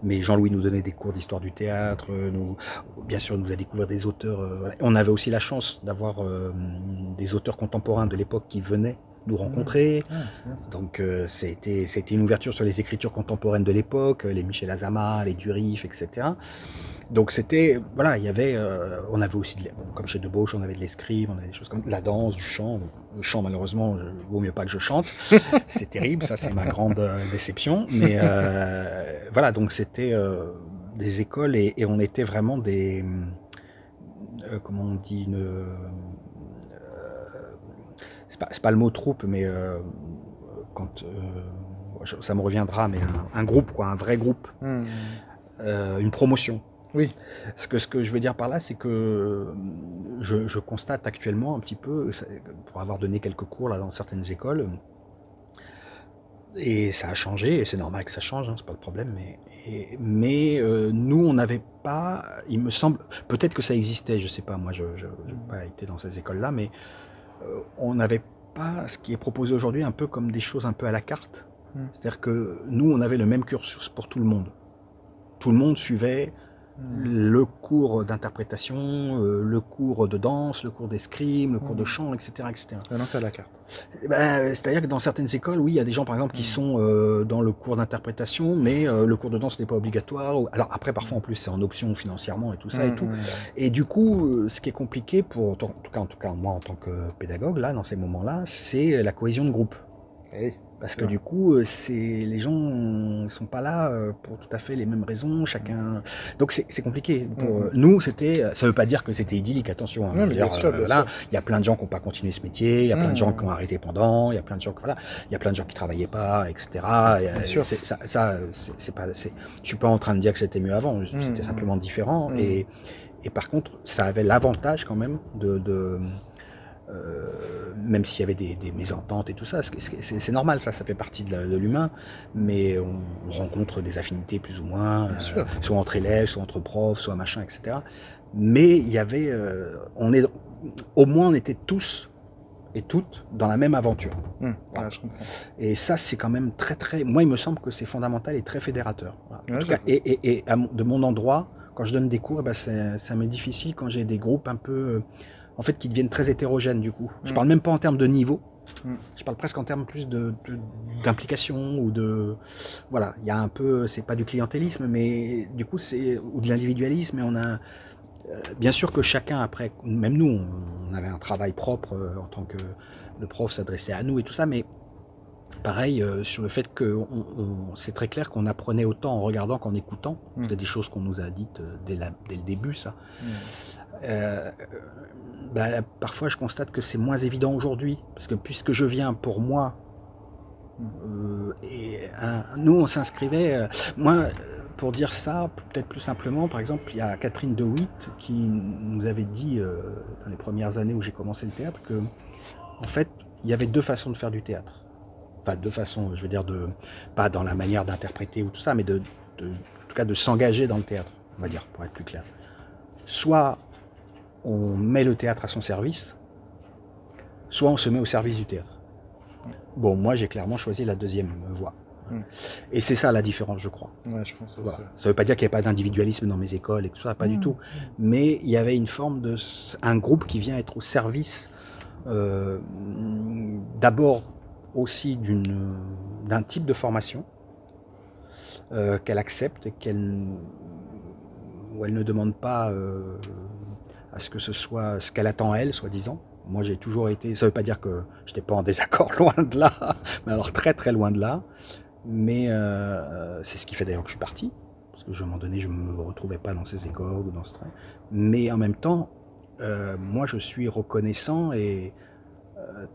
Speaker 2: Mais Jean-Louis nous donnait des cours d'histoire du théâtre. Bien sûr, nous a découvert des auteurs. Voilà. On avait aussi la chance d'avoir des auteurs contemporains de l'époque qui venaient nous rencontrer. Donc c'était une ouverture sur les écritures contemporaines de l'époque, les Michel Azama, les Durif, etc. Donc c'était, voilà, il y avait, on avait aussi, comme chez Debauche, on avait de l'escrime, on avait des choses comme la danse, du chant. Le chant, malheureusement, vaut mieux pas que je chante. C'est terrible, ça c'est ma grande déception. Mais voilà, donc c'était des écoles et on était vraiment des, comment on dit, c'est pas le mot troupe, mais quand ça me reviendra, mais un groupe, quoi, un vrai groupe, une promotion.
Speaker 1: Oui.
Speaker 2: Ce que je veux dire par là, c'est que je constate actuellement un petit peu, pour avoir donné quelques cours là dans certaines écoles, et ça a changé, et c'est normal que ça change, hein, c'est pas le problème, mais nous on n'avait pas, il me semble, peut-être que ça existait, je sais pas, moi je n'ai pas été dans ces écoles-là, mais on n'avait pas ce qui est proposé aujourd'hui, un peu comme des choses un peu à la carte. C'est-à-dire que nous, on avait le même cursus pour tout le monde. Tout le monde suivait le cours d'interprétation, le cours de danse, le cours d'escrime, le cours de chant, etc. etc.
Speaker 1: Non, c'est à la carte.
Speaker 2: C'est-à-dire que dans certaines écoles, oui, il y a des gens, par exemple, qui sont dans le cours d'interprétation, mais le cours de danse n'est pas obligatoire. Alors après, parfois, en plus, c'est en option financièrement et tout ça et tout. Et du coup, ce qui est compliqué, en tout cas, moi, en tant que pédagogue, là, dans ces moments-là, c'est la cohésion de groupe. Parce que du coup, les gens ne sont pas là pour tout à fait les mêmes raisons, chacun. Donc c'est compliqué. Pour nous, ça veut pas dire que c'était idyllique, attention.
Speaker 1: Bien sûr.
Speaker 2: Il y a plein de gens qui n'ont pas continué ce métier, il y a plein de gens qui ont arrêté pendant, il y a plein de gens il y a plein de gens qui travaillaient pas, etc.
Speaker 1: Bien sûr.
Speaker 2: C'est pas. Je suis pas en train de dire que c'était mieux avant. C'était simplement différent. Et par contre, ça avait l'avantage quand même même s'il y avait des mésententes et tout ça, c'est normal, ça fait partie de l'humain, mais on rencontre des affinités plus ou moins, soit entre élèves, soit entre profs, soit machin, etc. Mais il y avait, au moins on était tous et toutes dans la même aventure.
Speaker 1: Voilà. Je comprends.
Speaker 2: Et ça, c'est quand même très, moi il me semble que c'est fondamental et très fédérateur. Voilà. En tout cas, de mon endroit, quand je donne des cours, ça m'est difficile quand j'ai des groupes un peu... en fait, qui deviennent très hétérogènes du coup. Je parle même pas en termes de niveau, je parle presque en termes plus d'implication ou de... Voilà, il y a un peu, c'est pas du clientélisme, mais du coup, ou de l'individualisme, mais on a... bien sûr que chacun, après, même nous, on avait un travail propre en tant que le prof s'adressait à nous et tout ça, mais pareil, sur le fait que c'est très clair qu'on apprenait autant en regardant qu'en écoutant. C'était des choses qu'on nous a dites dès le début, ça. Parfois je constate que c'est moins évident aujourd'hui, parce que puisque je viens pour moi, nous on s'inscrivait, moi pour dire ça peut-être plus simplement, par exemple il y a Catherine De Witt qui nous avait dit dans les premières années où j'ai commencé le théâtre que en fait il y avait deux façons de faire du théâtre, enfin deux façons, je veux dire, pas dans la manière d'interpréter ou tout ça, mais en tout cas de s'engager dans le théâtre, on va dire, pour être plus clair. Soit on met le théâtre à son service, soit on se met au service du théâtre. Bon, moi j'ai clairement choisi la deuxième voie. Et c'est ça la différence, je crois.
Speaker 1: Ouais, je pense aussi.
Speaker 2: Voilà. Ça ne veut pas dire qu'il n'y a pas d'individualisme dans mes écoles et tout ça, pas du tout. Mais il y avait une forme un groupe qui vient être au service d'abord aussi d'un type de formation qu'elle accepte et où elle ne demande pas à ce que ce soit ce qu'elle attend elle, soi-disant. Moi j'ai toujours été, ça ne veut pas dire que je n'étais pas en désaccord, loin de là, mais alors très très loin de là. mais c'est ce qui fait d'ailleurs que je suis parti, parce que à un moment donné, je ne me retrouvais pas dans ces écoles ou dans ce train. Mais en même temps, moi, je suis reconnaissant et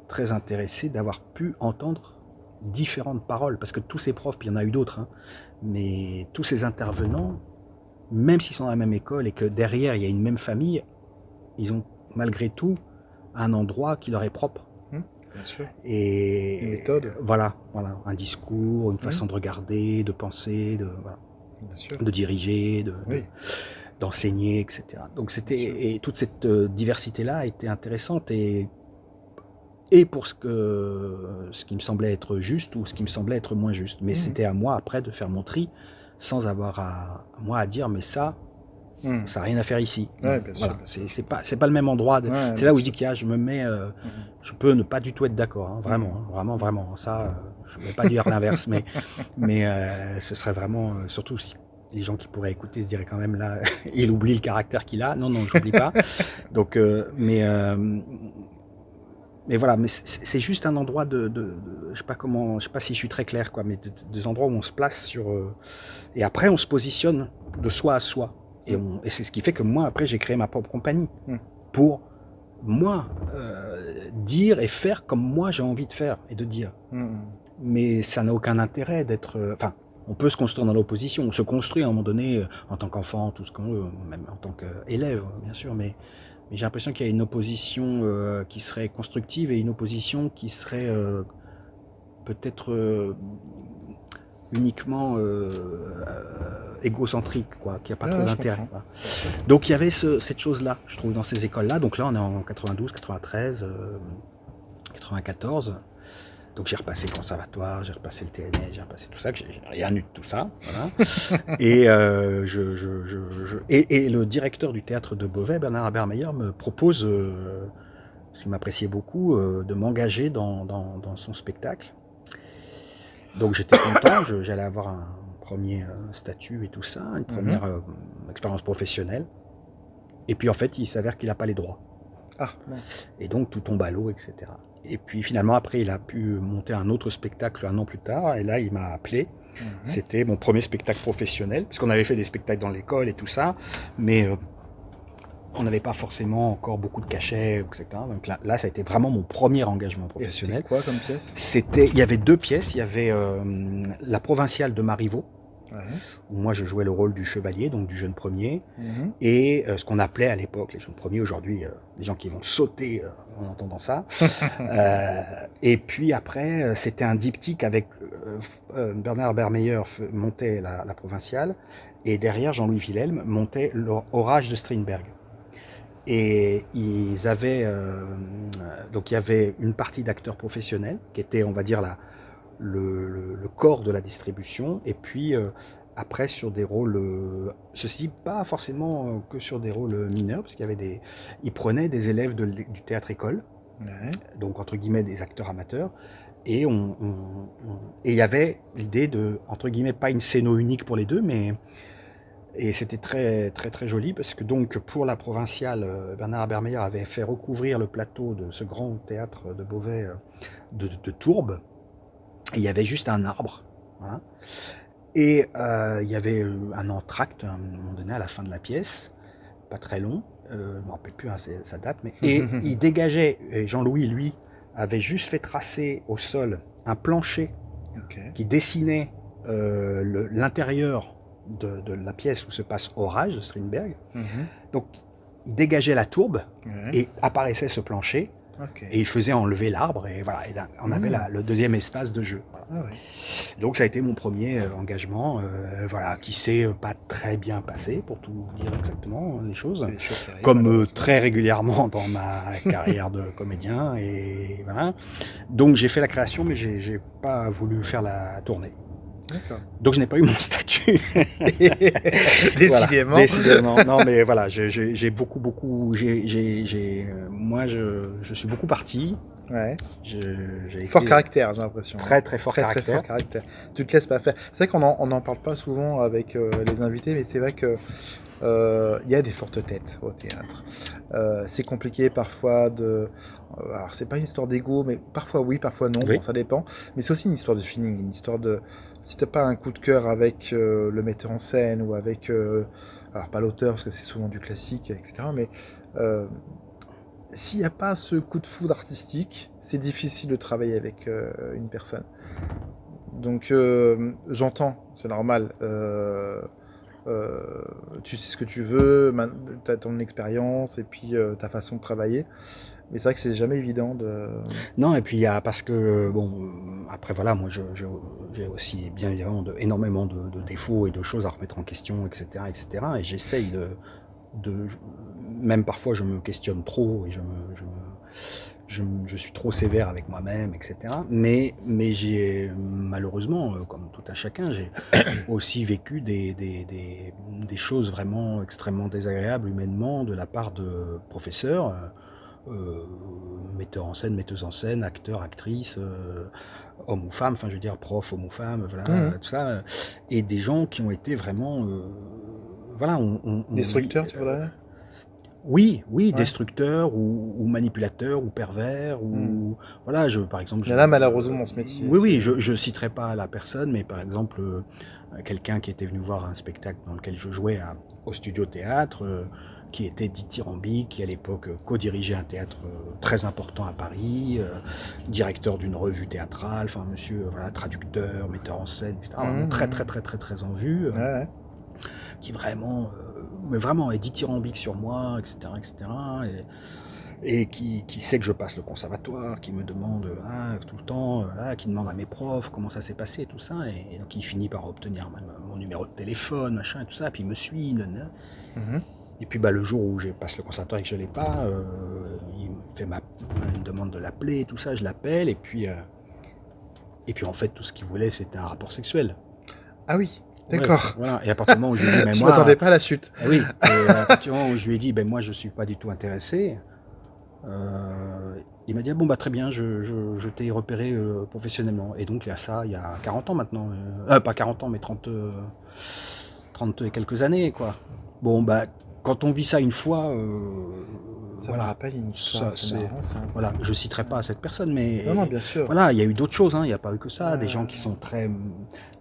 Speaker 2: très intéressé d'avoir pu entendre différentes paroles, parce que tous ces profs, puis il y en a eu d'autres, hein, mais tous ces intervenants, même s'ils sont dans la même école et que derrière il y a une même famille, ils ont malgré tout un endroit qui leur est propre.
Speaker 1: Bien sûr.
Speaker 2: Et
Speaker 1: Une méthode.
Speaker 2: voilà, un discours, une façon de regarder, de penser,
Speaker 1: Bien sûr.
Speaker 2: de diriger,
Speaker 1: Oui.
Speaker 2: d'enseigner, etc. Donc et toute cette diversité-là a été intéressante et pour ce qui me semblait être juste ou ce qui me semblait être moins juste. Mais c'était à moi après de faire mon tri sans avoir à dire mais ça n'a rien à faire ici.
Speaker 1: Ouais, bien sûr,
Speaker 2: voilà,
Speaker 1: bien sûr.
Speaker 2: c'est pas le même endroit.
Speaker 1: Ouais,
Speaker 2: c'est là où je dis qu'il y a, je me mets, je peux ne pas du tout être d'accord, hein, vraiment, vraiment. Ça, je ne vais pas dire l'inverse, mais ce serait vraiment, surtout si les gens qui pourraient écouter se diraient quand même là, il oublie le caractère qu'il a. Non, je n'oublie pas. Donc, mais voilà, mais c'est juste un endroit je sais pas si je suis très clair, quoi, mais des endroits où on se place sur, et après on se positionne de soi à soi, et c'est ce qui fait que moi après j'ai créé ma propre compagnie pour moi dire et faire comme moi j'ai envie de faire et de dire. Mais ça n'a aucun intérêt d'être, enfin, on peut se construire dans l'opposition, on se construit à un moment donné en tant qu'enfant, tout ce qu'on veut, même en tant qu'élève, bien sûr, mais j'ai l'impression qu'il y a une opposition qui serait constructive et une opposition qui serait peut-être uniquement égocentrique, quoi, qui n'a pas trop d'intérêt. Voilà. Donc il y avait cette chose-là, je trouve, dans ces écoles-là. Donc là, on est en 92, 93, 94. Donc j'ai repassé le conservatoire, j'ai repassé le TNS, j'ai repassé tout ça, que j'ai rien eu de tout ça. Voilà. Et, et le directeur du théâtre de Beauvais, Bernard Habermeyer, me propose, parce qu'il m'appréciait beaucoup, de m'engager dans son spectacle. Donc j'étais content, j'allais avoir un premier statut et tout ça, une première expérience professionnelle. Et puis en fait, il s'avère qu'il n'a pas les droits.
Speaker 1: Ah, mince.
Speaker 2: Et donc tout tombe à l'eau, etc. Et puis finalement, après, il a pu monter un autre spectacle un an plus tard. Et là, il m'a appelé. C'était mon premier spectacle professionnel, parce qu'on avait fait des spectacles dans l'école et tout ça, mais on n'avait pas forcément encore beaucoup de cachets, etc. Donc là, ça a été vraiment mon premier engagement professionnel.
Speaker 1: Et c'était quoi comme pièce ?
Speaker 2: Il y avait deux pièces. Il y avait La Provinciale de Marivaux, où moi je jouais le rôle du chevalier, donc du jeune premier, et ce qu'on appelait à l'époque les jeunes premiers, aujourd'hui des gens qui vont sauter en entendant ça. Et puis après, c'était un diptyque avec Bernard Habermeyer montait la Provinciale, et derrière Jean-Louis Wilhelm montait l'Orage de Strindberg. Et ils avaient donc il y avait une partie d'acteurs professionnels qui était, on va dire, le corps de la distribution, et puis après sur des rôles, ceci pas forcément que sur des rôles mineurs, parce qu'il y avait ils prenaient des élèves du théâtre école, donc entre guillemets des acteurs amateurs, et il y avait l'idée de, entre guillemets, pas une scéno unique pour les deux, et c'était très très très joli, parce que donc pour la Provinciale, Bernard Habermeyer avait fait recouvrir le plateau de ce grand théâtre de Beauvais de tourbe. Et il y avait juste un arbre, voilà. Et il y avait un entracte à un moment donné à la fin de la pièce, pas très long, je ne me rappelle plus sa date, mais et il dégageait, et Jean-Louis lui avait juste fait tracer au sol un plancher qui dessinait l'intérieur de la pièce où se passe Orage de Strindberg. Donc il dégageait la tourbe et apparaissait ce plancher. Et il faisait enlever l'arbre, et voilà, et on avait le deuxième espace de jeu. Voilà. Donc ça a été mon premier engagement, voilà, qui s'est pas très bien passé, pour tout dire exactement les choses, comme très régulièrement dans ma carrière de comédien, et voilà. Donc j'ai fait la création, mais j'ai pas voulu faire la tournée. Donc je n'ai pas eu mon statut.
Speaker 1: Décidément.
Speaker 2: Voilà, décidément. Non, mais voilà, j'ai beaucoup, moi, je suis beaucoup parti.
Speaker 1: Fort caractère, j'ai l'impression.
Speaker 2: Très, très fort caractère.
Speaker 1: Très fort caractère. Tu te laisses pas faire. C'est vrai qu'on en parle pas souvent avec les invités, mais c'est vrai que Il y a des fortes têtes au théâtre. C'est compliqué parfois de... alors, c'est pas une histoire d'ego, mais parfois oui, parfois non,
Speaker 2: Oui.
Speaker 1: bon, ça dépend. Mais c'est aussi une histoire de feeling, une histoire de... Si t'as pas un coup de cœur avec le metteur en scène ou avec... alors, pas l'auteur, parce que c'est souvent du classique, etc. Mais s'il n'y a pas ce coup de foudre artistique, c'est difficile de travailler avec une personne. Donc, j'entends, c'est normal. Tu sais ce que tu veux, tu as ton expérience et puis ta façon de travailler. Mais c'est vrai que c'est jamais évident de...
Speaker 2: Non, et puis il y a parce que bon, après voilà, moi j'ai aussi bien évidemment énormément de défauts et de choses à remettre en question, etc., etc. Et j'essaye de, même parfois je me questionne trop et je suis trop sévère avec moi-même, etc. Mais j'ai malheureusement, comme tout un chacun, j'ai aussi vécu des choses vraiment extrêmement désagréables humainement de la part de professeurs. Metteurs en scène, metteuses en scène, acteurs, actrices, hommes ou femmes, enfin je veux dire prof, homme ou femme, voilà,
Speaker 1: Mhm.
Speaker 2: tout ça, et des gens qui ont été vraiment, voilà, on vit,
Speaker 1: Destructeur, tu voudrais dire?
Speaker 2: oui, oui,
Speaker 1: Ouais.
Speaker 2: destructeurs ou manipulateurs ou pervers
Speaker 1: Mhm.
Speaker 2: ou voilà, par exemple,
Speaker 1: Il y en a malheureusement dans ce métier.
Speaker 2: oui, oui,
Speaker 1: C'est...
Speaker 2: je citerai pas la personne, mais par exemple, quelqu'un qui était venu voir un spectacle dans lequel je jouais au studio théâtre, qui était dithyrambique, qui à l'époque co-dirigeait un théâtre très important à Paris, directeur d'une revue théâtrale, enfin monsieur, voilà, traducteur, metteur en scène, etc. Vraiment très très
Speaker 1: Mhm.
Speaker 2: très très très en vue.
Speaker 1: Ouais, ouais.
Speaker 2: Qui vraiment, mais vraiment est dithyrambique sur moi, etc., etc., et qui sait que je passe le conservatoire, qui me demande tout le temps, qui demande à mes profs comment ça s'est passé, tout ça, et donc il finit par obtenir mon numéro de téléphone, machin, et tout ça, puis il me suit, nanana.
Speaker 1: Mhm.
Speaker 2: Et puis le jour où je passe le conservatoire et que je l'ai pas, il me fait une demande de l'appeler, tout ça, je l'appelle, et puis en fait tout ce qu'il voulait c'était un rapport sexuel.
Speaker 1: Ah oui,
Speaker 2: Ouais,
Speaker 1: d'accord.
Speaker 2: voilà. Et à partir du moment où je lui ai dit, mais
Speaker 1: Je
Speaker 2: moi,
Speaker 1: m'attendais pas à la chute.
Speaker 2: oui, et à partir du moment où je lui ai dit, ben moi je suis pas du tout intéressé, il m'a dit, ah bon bah très bien, je t'ai repéré professionnellement. Et donc il y a ça, il y a 40 ans maintenant, pas 40 ans, mais 30 et quelques années, quoi. Bon bah, quand on vit ça une fois,
Speaker 1: Ça me
Speaker 2: voilà,
Speaker 1: rappelle une histoire
Speaker 2: ça
Speaker 1: assez
Speaker 2: c'est...
Speaker 1: marrante, ça.
Speaker 2: Voilà, je citerai pas cette personne,
Speaker 1: Non, non,
Speaker 2: mais
Speaker 1: bien sûr.
Speaker 2: voilà, il y a eu d'autres choses, hein, il n'y a pas eu que ça, des gens
Speaker 1: Euh,
Speaker 2: qui sont très,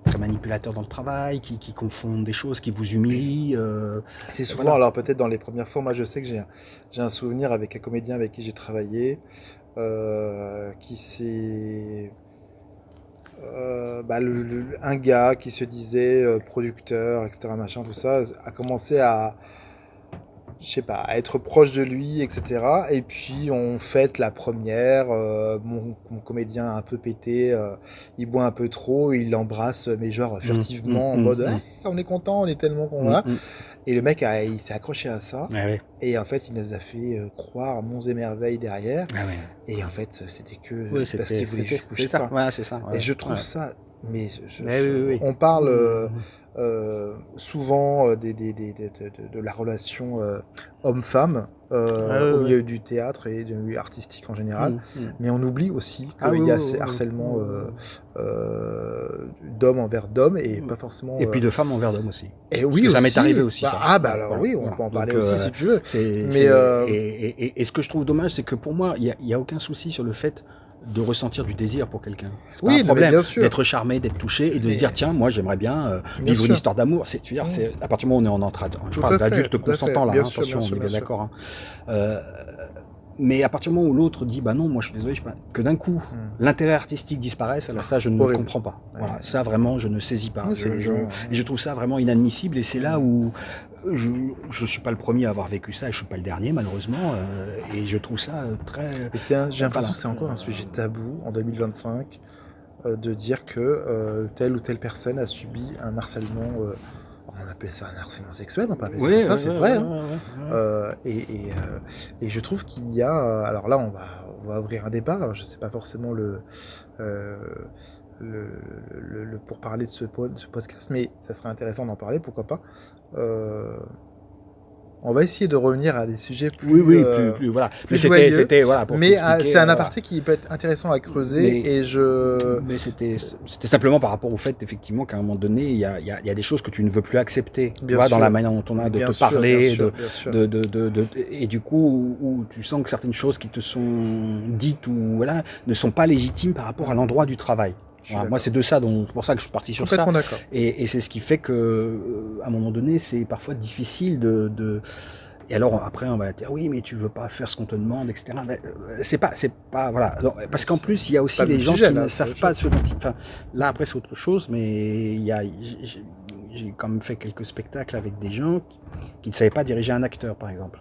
Speaker 2: très manipulateurs dans le travail, qui confondent des choses, qui vous humilient,
Speaker 1: C'est souvent,
Speaker 2: voilà.
Speaker 1: alors peut-être dans les premières fois, moi je sais que j'ai un souvenir avec un comédien avec qui j'ai travaillé, qui s'est... bah, un gars qui se disait producteur, etc., machin, tout ça, a commencé à, je sais pas, à être proche de lui, etc. Et puis on fête la première, mon comédien un peu pété, il boit un peu trop, il l'embrasse, mais genre
Speaker 2: Mm, mm,
Speaker 1: furtivement, en
Speaker 2: mm,
Speaker 1: mode
Speaker 2: mm,
Speaker 1: on est content, on est tellement qu'on
Speaker 2: mm,
Speaker 1: va.
Speaker 2: mm.
Speaker 1: Et le mec, il s'est accroché à ça.
Speaker 2: Ouais, ouais.
Speaker 1: Et en fait, il nous a fait croire monts et merveilles derrière.
Speaker 2: Ah ouais.
Speaker 1: Et en fait, c'était que
Speaker 2: Oui,
Speaker 1: parce qu'il voulait juste
Speaker 2: c'est
Speaker 1: coucher,
Speaker 2: ça,
Speaker 1: quoi.
Speaker 2: voilà, c'est ça,
Speaker 1: Et
Speaker 2: ouais,
Speaker 1: je trouve
Speaker 2: ouais.
Speaker 1: ça, mais
Speaker 2: Mais oui, oui,
Speaker 1: on parle
Speaker 2: oui.
Speaker 1: souvent de la relation homme-femme
Speaker 2: Ah
Speaker 1: au
Speaker 2: oui, oui.
Speaker 1: milieu du théâtre et du milieu artistique en général,
Speaker 2: Mm, mm.
Speaker 1: mais on oublie aussi
Speaker 2: Ah
Speaker 1: qu'il
Speaker 2: oui,
Speaker 1: y a
Speaker 2: oui,
Speaker 1: ces
Speaker 2: oui,
Speaker 1: harcèlements
Speaker 2: oui.
Speaker 1: d'homme envers d'homme et
Speaker 2: Mm.
Speaker 1: pas forcément.
Speaker 2: Et puis de femmes envers d'hommes aussi.
Speaker 1: Et
Speaker 2: Parce
Speaker 1: oui
Speaker 2: que ça m'est arrivé
Speaker 1: aussi.
Speaker 2: aussi,
Speaker 1: Bah,
Speaker 2: ça.
Speaker 1: ah bah
Speaker 2: Ouais,
Speaker 1: alors
Speaker 2: voilà,
Speaker 1: oui, on
Speaker 2: voilà.
Speaker 1: peut en parler
Speaker 2: Donc,
Speaker 1: aussi si tu veux. Mais
Speaker 2: et ce que je trouve dommage, c'est que pour moi, il y a aucun souci sur le fait de ressentir du désir pour quelqu'un. C'est pas un
Speaker 1: oui, non, mais
Speaker 2: problème
Speaker 1: bien sûr.
Speaker 2: d'être charmé, d'être touché et de se
Speaker 1: Mais
Speaker 2: dire tiens, moi j'aimerais bien
Speaker 1: bien
Speaker 2: vivre une
Speaker 1: sûr.
Speaker 2: histoire d'amour. Tu veux dire,
Speaker 1: Mmh.
Speaker 2: c'est à partir du moment où on est en train, je
Speaker 1: Tout
Speaker 2: parle
Speaker 1: à fait,
Speaker 2: d'adultes
Speaker 1: tout à fait.
Speaker 2: consentants là,
Speaker 1: Bien
Speaker 2: hein,
Speaker 1: sûr, bien
Speaker 2: attention, on
Speaker 1: sûr,
Speaker 2: est
Speaker 1: bien
Speaker 2: bien
Speaker 1: sûr.
Speaker 2: d'accord. Hein. Euh, mais à partir du moment où l'autre dit bah non, moi je suis désolé, que d'un coup
Speaker 1: Mmh.
Speaker 2: l'intérêt artistique disparaisse, alors ça je ne
Speaker 1: Horrible.
Speaker 2: comprends pas.
Speaker 1: Ouais.
Speaker 2: Voilà, ça vraiment je ne saisis pas.
Speaker 1: Oui, c'est les gens.
Speaker 2: Et je trouve ça vraiment inadmissible et c'est là
Speaker 1: Mmh.
Speaker 2: où je suis pas le premier à avoir vécu ça et je suis pas le dernier malheureusement et je trouve ça très
Speaker 1: Et j'ai l'impression
Speaker 2: voilà
Speaker 1: que c'est encore un sujet tabou en 2025 de dire que telle ou telle personne a subi un harcèlement. On appelait ça un harcèlement sexuel, on peut appeler ça
Speaker 2: oui,
Speaker 1: comme
Speaker 2: ouais,
Speaker 1: ça,
Speaker 2: ouais,
Speaker 1: c'est vrai.
Speaker 2: ouais,
Speaker 1: Hein.
Speaker 2: ouais.
Speaker 1: Et je trouve qu'il y a. Alors là, on va ouvrir un débat. Alors, je ne sais pas forcément euh, pour parler de ce podcast, mais ça serait intéressant d'en parler, pourquoi pas. Euh, On va essayer de revenir à des sujets
Speaker 2: Oui,
Speaker 1: plus,
Speaker 2: plus voilà.
Speaker 1: plus
Speaker 2: Mais
Speaker 1: joyeux.
Speaker 2: c'était voilà pour
Speaker 1: Mais
Speaker 2: t'expliquer,
Speaker 1: c'est un
Speaker 2: voilà.
Speaker 1: aparté qui peut être intéressant à creuser
Speaker 2: Mais
Speaker 1: et je...
Speaker 2: mais c'était simplement par rapport au fait effectivement qu'à un moment donné, il y a des choses que tu ne veux plus accepter, tu
Speaker 1: Bien
Speaker 2: vois? Dans la
Speaker 1: sûr.
Speaker 2: manière dont on a de
Speaker 1: Bien
Speaker 2: te
Speaker 1: sûr, bien
Speaker 2: parler,
Speaker 1: sûr, bien sûr.
Speaker 2: et du coup, où tu sens que certaines choses qui te sont dites ou voilà, ne sont pas légitimes par rapport à l'endroit du travail.
Speaker 1: Je suis
Speaker 2: Voilà, moi,
Speaker 1: d'accord.
Speaker 2: c'est de ça dont c'est pour ça que je suis parti sur ça
Speaker 1: Complètement d'accord.
Speaker 2: et c'est ce qui fait que, à un moment donné, c'est parfois difficile de et alors après on va dire: «Oui, mais tu veux pas faire ce qu'on te demande et cetera». Mais, c'est pas voilà, non, parce qu'en plus, il y a
Speaker 1: C'est pas
Speaker 2: aussi
Speaker 1: le
Speaker 2: les
Speaker 1: même
Speaker 2: gens
Speaker 1: sujet
Speaker 2: qui
Speaker 1: là,
Speaker 2: ne
Speaker 1: c'est
Speaker 2: savent
Speaker 1: autre
Speaker 2: pas
Speaker 1: chose.
Speaker 2: ce dont ils enfin, là après c'est autre chose, mais il y a j'ai quand même fait quelques spectacles avec des gens qui ne savaient pas diriger un acteur, par exemple.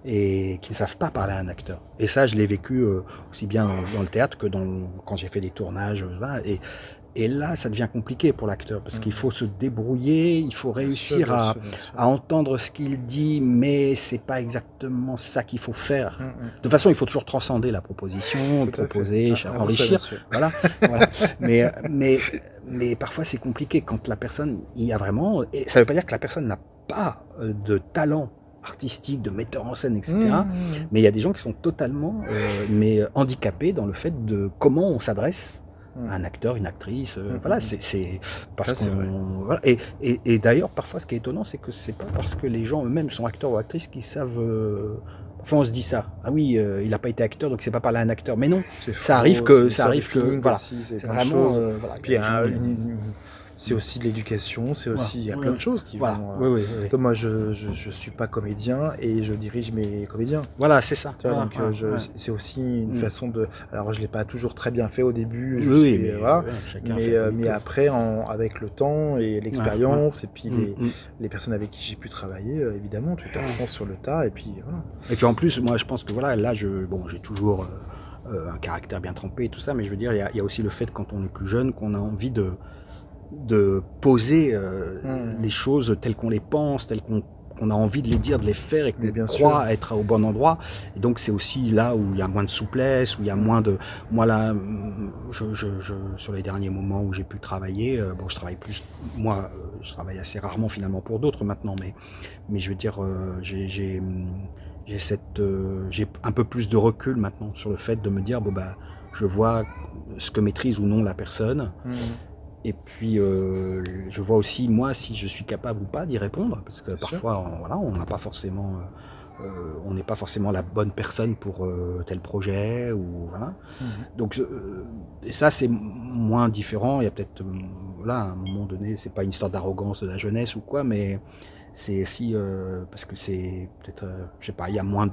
Speaker 2: Et qui ne savent pas parler à un acteur. Et ça, je l'ai vécu aussi bien dans le théâtre que quand j'ai fait des tournages. Voilà. Et là, ça devient compliqué pour l'acteur parce qu'il faut se débrouiller, il faut
Speaker 1: Bien sûr,
Speaker 2: réussir
Speaker 1: bien sûr, bien sûr.
Speaker 2: à entendre ce qu'il dit, mais c'est pas exactement ça qu'il faut faire.
Speaker 1: Mm,
Speaker 2: De toute façon, il faut toujours transcender la proposition,
Speaker 1: Tout à fait.
Speaker 2: proposer,
Speaker 1: Un bon seul,
Speaker 2: enrichir.
Speaker 1: monsieur.
Speaker 2: Voilà, voilà. Mais, mais, mais parfois, c'est compliqué quand la personne, il y a vraiment. Et ça ne veut pas dire que la personne n'a pas de talent artistique, de metteur en scène, etc. Mais il y a des gens qui sont totalement handicapés dans le fait de comment on s'adresse à un acteur, une actrice. Voilà, c'est parce
Speaker 1: Ça, c'est vrai.
Speaker 2: qu'on. Voilà. Et d'ailleurs, parfois, ce qui est étonnant, c'est que c'est pas parce que les gens eux-mêmes sont acteurs ou actrices qu'ils savent. Parfois, on se dit ça. Ah oui, il n'a pas été acteur, donc il ne sait pas parler à un acteur. Mais non,
Speaker 1: C'est
Speaker 2: ça
Speaker 1: faux,
Speaker 2: arrive
Speaker 1: c'est
Speaker 2: que.
Speaker 1: une
Speaker 2: Ça
Speaker 1: histoire de
Speaker 2: arrive que.
Speaker 1: feeling
Speaker 2: Voilà.
Speaker 1: aussi, c'est
Speaker 2: C'est
Speaker 1: plein de
Speaker 2: vraiment.
Speaker 1: choses.
Speaker 2: Voilà,
Speaker 1: Puis
Speaker 2: il
Speaker 1: c'est aussi de l'éducation, c'est
Speaker 2: voilà.
Speaker 1: aussi, il y a
Speaker 2: Ouais,
Speaker 1: plein de choses qui
Speaker 2: voilà.
Speaker 1: vont...
Speaker 2: Oui, oui, oui.
Speaker 1: Comme moi, je suis pas comédien et je dirige mes comédiens.
Speaker 2: Voilà, c'est ça.
Speaker 1: Tu vois,
Speaker 2: Voilà,
Speaker 1: donc
Speaker 2: voilà, ouais.
Speaker 1: c'est aussi une
Speaker 2: Mm.
Speaker 1: façon de... Alors, je l'ai pas toujours très bien fait au début, je
Speaker 2: Oui, oui,
Speaker 1: suis...
Speaker 2: mais
Speaker 1: voilà.
Speaker 2: chacun fait comme il
Speaker 1: Mais
Speaker 2: peut.
Speaker 1: après, avec le temps et
Speaker 2: Ouais, ouais.
Speaker 1: l'expérience, et puis
Speaker 2: Mm.
Speaker 1: les personnes avec qui j'ai pu travailler, évidemment, tu t'apprends sur le tas, et puis voilà.
Speaker 2: Et puis en plus, moi je pense que voilà, là bon, j'ai toujours un caractère bien trempé et tout ça, mais je veux dire, il y a aussi le fait quand on est plus jeune qu'on a envie de poser les choses telles qu'on les pense, telles qu'on a envie de les dire, de les faire et
Speaker 1: Mais
Speaker 2: qu'on
Speaker 1: bien sûr.
Speaker 2: croit être au bon endroit. Et donc c'est aussi là où il y a moins de souplesse, où il y a moins de... Moi là, sur les derniers moments où j'ai pu travailler, bon je travaille plus... Moi, je travaille assez rarement finalement pour d'autres maintenant, mais je veux dire, j'ai un peu plus de recul maintenant sur le fait de me dire, bon bah, je vois ce que maîtrise ou non la personne. Et puis, je vois aussi, moi, si je suis capable ou pas d'y répondre, parce que
Speaker 1: Bien sûr.
Speaker 2: parfois, voilà, on n'a pas forcément, on n'est pas forcément la bonne personne pour tel projet, ou voilà. Donc, et ça, c'est moins différent. Il y a peut-être, là, à un moment donné, c'est pas une histoire d'arrogance de la jeunesse ou quoi, mais c'est aussi parce que c'est peut-être, je sais pas, il y a moins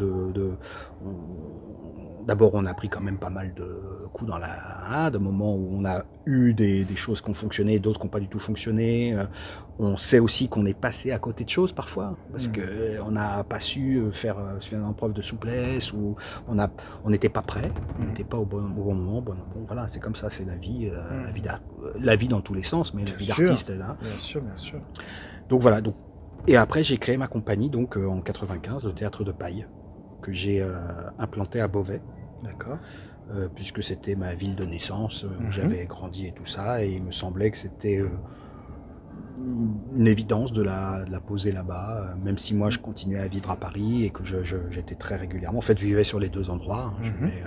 Speaker 2: d'abord, on a pris quand même pas mal de coups de moments où on a eu des choses qui ont fonctionné, d'autres qui n'ont pas du tout fonctionné. On sait aussi qu'on est passé à côté de choses parfois, parce qu'on n'a pas su faire suffisamment preuve de souplesse, ou on n'était pas prêt, on n'était pas au bon moment. Bon, voilà, c'est comme ça, c'est la vie, la vie dans tous les sens, mais la vie d'artiste est là.
Speaker 1: Bien sûr, bien sûr.
Speaker 2: Donc voilà. Et après, j'ai créé ma compagnie donc en 95, le Théâtre de Paille, que j'ai implanté à Beauvais.
Speaker 1: D'accord.
Speaker 2: Puisque c'était ma ville de naissance, où j'avais grandi et tout ça, et il me semblait que c'était une évidence de la poser là-bas, même si moi je continuais à vivre à Paris et que j'étais très régulièrement, en fait je vivais sur les deux endroits, je vivais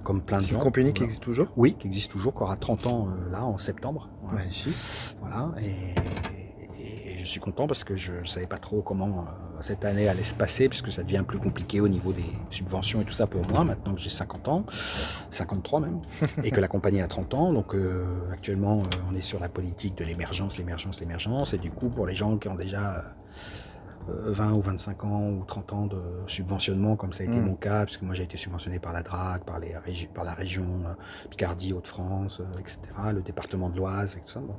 Speaker 2: comme plein de
Speaker 1: C'est
Speaker 2: gens.
Speaker 1: une compagnie qui
Speaker 2: Voilà.
Speaker 1: existe toujours?
Speaker 2: Oui, qui existe toujours, qui aura 30 ans là en septembre. Voilà.
Speaker 1: Magnifique.
Speaker 2: Voilà, et je suis content parce que je ne savais pas trop comment cette année allait se passer, puisque ça devient plus compliqué au niveau des subventions et tout ça pour moi, maintenant que j'ai 50 ans, 53 même, et que la compagnie a 30 ans. Donc actuellement, on est sur la politique de l'émergence, et du coup, pour les gens qui ont déjà 20 ou 25 ans ou 30 ans de subventionnement, comme ça a été mon cas, parce que moi j'ai été subventionné par la DRAC, par la région Picardie, Hauts-de-France, etc., le département de l'Oise, etc. Bon.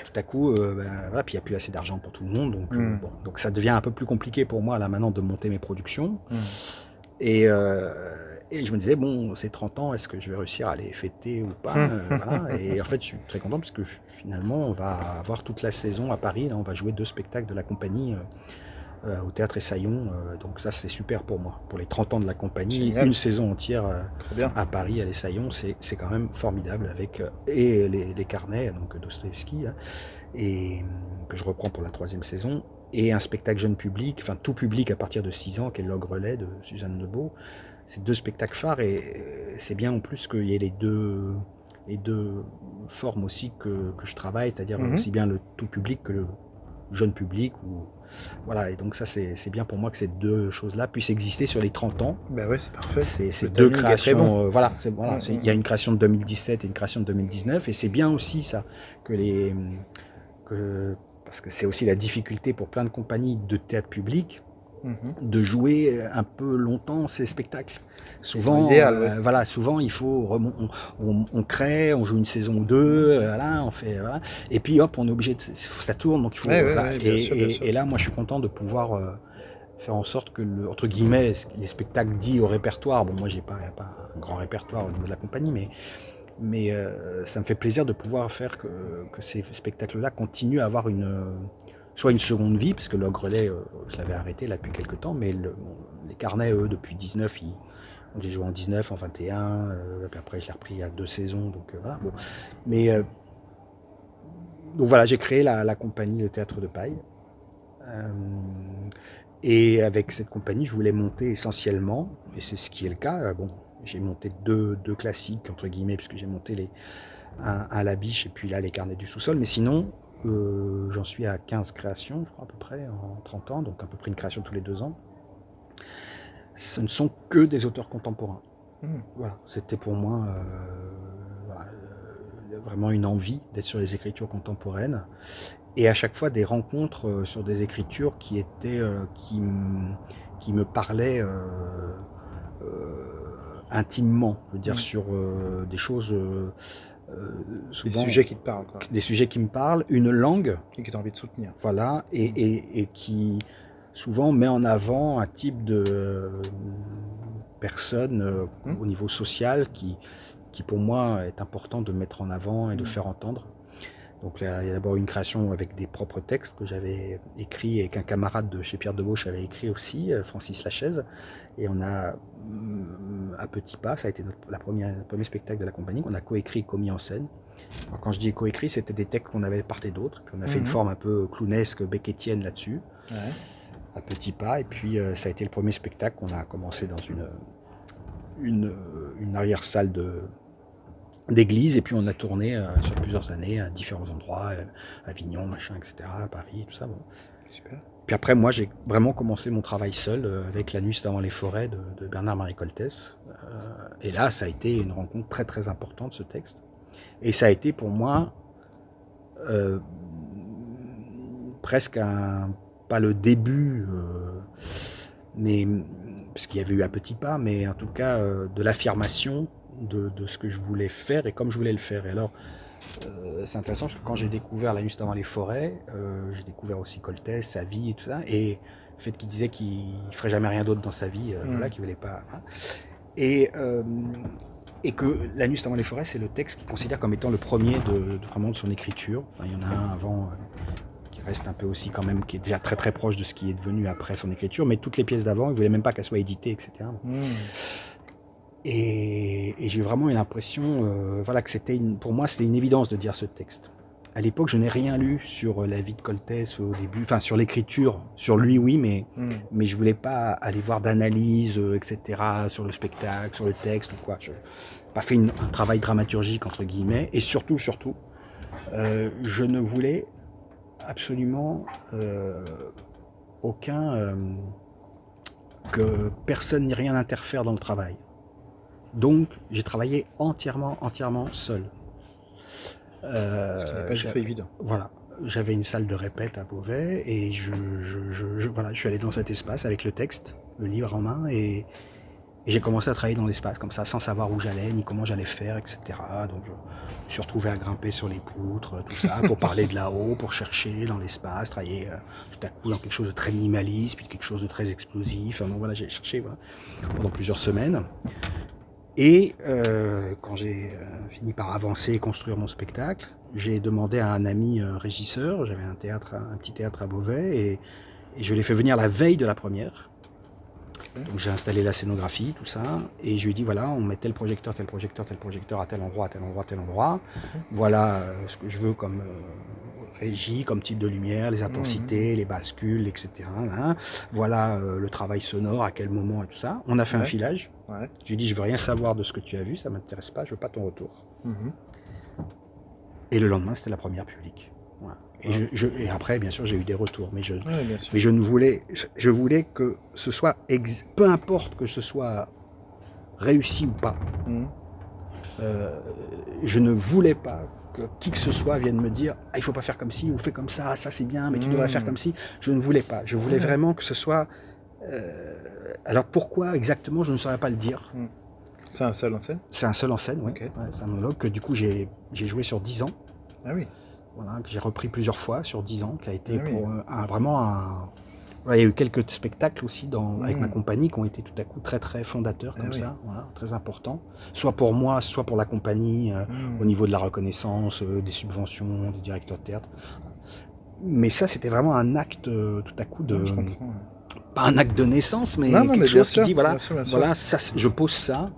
Speaker 2: Tout à coup, voilà, puis il n'y a plus assez d'argent pour tout le monde, donc, bon, donc ça devient un peu plus compliqué pour moi là maintenant de monter mes productions. Et je me disais, bon, c'est 30 ans, est-ce que je vais réussir à les fêter ou pas, voilà. Et en fait, je suis très content parce que finalement, on va avoir toute la saison à Paris. Là, on va jouer 2 spectacles de la compagnie au Théâtre Essaillon. Donc ça, c'est super pour moi. Pour les 30 ans de la compagnie,
Speaker 1: Génial.
Speaker 2: une saison entière
Speaker 1: Très bien.
Speaker 2: à Paris, à l'Essaillon, c'est quand même formidable avec et les carnets, donc Dostoïevski, hein, et que je reprends pour la 3e saison, et un spectacle jeune public, enfin tout public à partir de 6 ans, qui est L'Ogrelet de Suzanne Lebeau. C'est 2 spectacles phares et c'est bien en plus qu'il y ait les deux formes aussi que je travaille, c'est-à-dire aussi bien le tout public que le jeune public. Voilà, et donc ça c'est bien pour moi que ces deux choses-là puissent exister sur les 30 ans.
Speaker 1: Ben ouais, c'est parfait.
Speaker 2: C'est deux créations. Bon. Voilà, il y a une création de 2017 et une création de 2019, et c'est bien aussi ça parce que c'est aussi la difficulté pour plein de compagnies de théâtre public de jouer un peu longtemps ces spectacles. Souvent, souvent il faut on crée, on joue une saison ou deux, on fait et puis hop, on est obligé ça tourne, donc il faut
Speaker 1: bien sûr.
Speaker 2: Et là, moi, je suis content de pouvoir faire en sorte que entre guillemets les spectacles dits au répertoire. Bon, moi, j'ai pas un grand répertoire au niveau de la compagnie, mais ça me fait plaisir de pouvoir faire que ces spectacles-là continuent à avoir soit une seconde vie, parce que L'Ogrelet, je l'avais arrêté là depuis quelques temps, mais les carnets, eux, depuis 19, j'ai joué en 19, en 21, puis après je l'ai repris il y a 2 saisons, donc voilà. Bon. Mais donc voilà, j'ai créé la compagnie Le Théâtre de Paille. Et avec cette compagnie, je voulais monter essentiellement, et c'est ce qui est le cas, j'ai monté deux classiques, entre guillemets, puisque j'ai monté un La Biche et puis là les carnets du sous-sol, mais sinon j'en suis à 15 créations, je crois, à peu près, en 30 ans, donc à peu près une création tous les 2 ans. Ce ne sont que des auteurs contemporains. Voilà, c'était pour moi vraiment une envie d'être sur les écritures contemporaines, et à chaque fois des rencontres sur des écritures qui me parlaient intimement, je veux dire, sur des choses souvent,
Speaker 1: des sujets qui te parlent, quoi.
Speaker 2: Des sujets qui me parlent, une langue
Speaker 1: Et que tu as envie de soutenir.
Speaker 2: Voilà, et qui souvent met en avant un type de personne au niveau social qui pour moi est important de mettre en avant et de faire entendre. Donc là, il y a d'abord une création avec des propres textes que j'avais écrits et qu'un camarade de chez Pierre Debauche avait écrit aussi, Francis Lachaise. Et on a, à petits pas, ça a été le premier spectacle de la compagnie qu'on a coécrit et commis en scène. Alors, quand je dis coécrit, c'était des textes qu'on avait de part et d'autre. Puis on a fait une forme un peu clownesque, Beckettienne là-dessus, à petits pas. Et puis ça a été le premier spectacle qu'on a commencé dans une arrière-salle d'église, et puis on a tourné sur plusieurs années à différents endroits, Avignon, etc., Paris, tout ça. Bon.
Speaker 1: Super.
Speaker 2: Puis après, moi, j'ai vraiment commencé mon travail seul avec La Nuit dans les forêts de Bernard-Marie Coltès. Et là, ça a été une rencontre très très importante, ce texte. Et ça a été pour moi presque pas le début, mais parce qu'il y avait eu un petit pas, mais en tout cas de l'affirmation de ce que je voulais faire et comme je voulais le faire. Et alors, c'est intéressant parce que quand j'ai découvert La Nuit dans les forêts, j'ai découvert aussi Coltès, sa vie et tout ça, et le fait qu'il disait qu'il ne ferait jamais rien d'autre dans sa vie, voilà, qu'il voulait pas. Hein. Et que La Nuit dans les forêts, c'est le texte qu'il considère comme étant le premier vraiment de son écriture. Enfin, il y en a un avant qui reste un peu aussi quand même, qui est déjà très très proche de ce qui est devenu après son écriture, mais toutes les pièces d'avant, il ne voulait même pas qu'elles soient éditées, etc. Et j'ai vraiment eu l'impression voilà, que pour moi, c'était une évidence de dire ce texte. À l'époque, je n'ai rien lu sur la vie de Coltès au début, enfin sur l'écriture, sur lui, oui, mais je voulais pas aller voir d'analyse, etc., sur le spectacle, sur le texte ou quoi. Je n'ai pas fait un travail dramaturgique, entre guillemets, et surtout, je ne voulais absolument que personne ni rien n'interfère dans le travail. Donc, j'ai travaillé entièrement seul.
Speaker 1: Ce qui n'est pas du tout évident.
Speaker 2: Voilà. J'avais une salle de répète à Beauvais et je suis allé dans cet espace avec le texte, le livre en main, et j'ai commencé à travailler dans l'espace comme ça, sans savoir où j'allais, ni comment j'allais faire, etc. Donc, je me suis retrouvé à grimper sur les poutres, tout ça, pour parler de là-haut, pour chercher dans l'espace, travailler tout à coup dans quelque chose de très minimaliste, puis quelque chose de très explosif. Donc voilà, j'ai cherché pendant plusieurs semaines. Et quand j'ai fini par avancer et construire mon spectacle, j'ai demandé à un ami régisseur, j'avais un petit théâtre à Beauvais, et je l'ai fait venir la veille de la première. Donc j'ai installé la scénographie, tout ça, et je lui ai dit voilà, on met tel projecteur à tel endroit, tel endroit. Voilà ce que je veux comme régie, comme type de lumière, les intensités, les bascules, etc. Hein. Voilà le travail sonore, à quel moment et tout ça. On a fait un filage.
Speaker 1: Ouais.
Speaker 2: Je lui ai dit je veux rien savoir de ce que tu as vu, ça m'intéresse pas, je veux pas ton retour. Et le lendemain, c'était la première publique. Voilà. Et après, bien sûr, j'ai eu des retours, mais je ne voulais, je voulais que ce soit, peu importe que ce soit réussi ou pas, je ne voulais pas que qui que ce soit vienne me dire il faut pas faire comme ci ou fais comme ça c'est bien, mais tu devrais faire comme ci. Je ne voulais pas. Je voulais vraiment que ce soit. Alors pourquoi exactement, je ne saurais pas le dire.
Speaker 1: C'est un seul en scène ?
Speaker 2: C'est un seul en scène, oui. Okay. Ouais, c'est un monologue que du coup j'ai joué sur 10 ans.
Speaker 1: Ah oui.
Speaker 2: Voilà, que j'ai repris plusieurs fois sur 10 ans, qui a été vraiment un... Voilà, il y a eu quelques spectacles aussi avec ma compagnie qui ont été tout à coup très très fondateurs comme ça, voilà, très importants. Soit pour moi, soit pour la compagnie, au niveau de la reconnaissance, des subventions, des directeurs de théâtre. Mais ça, c'était vraiment un acte tout à coup de...
Speaker 1: Je comprends.
Speaker 2: Pas un acte de naissance, mais quelque chose qui dit, voilà,
Speaker 1: bien sûr.
Speaker 2: Voilà ça, je pose ça.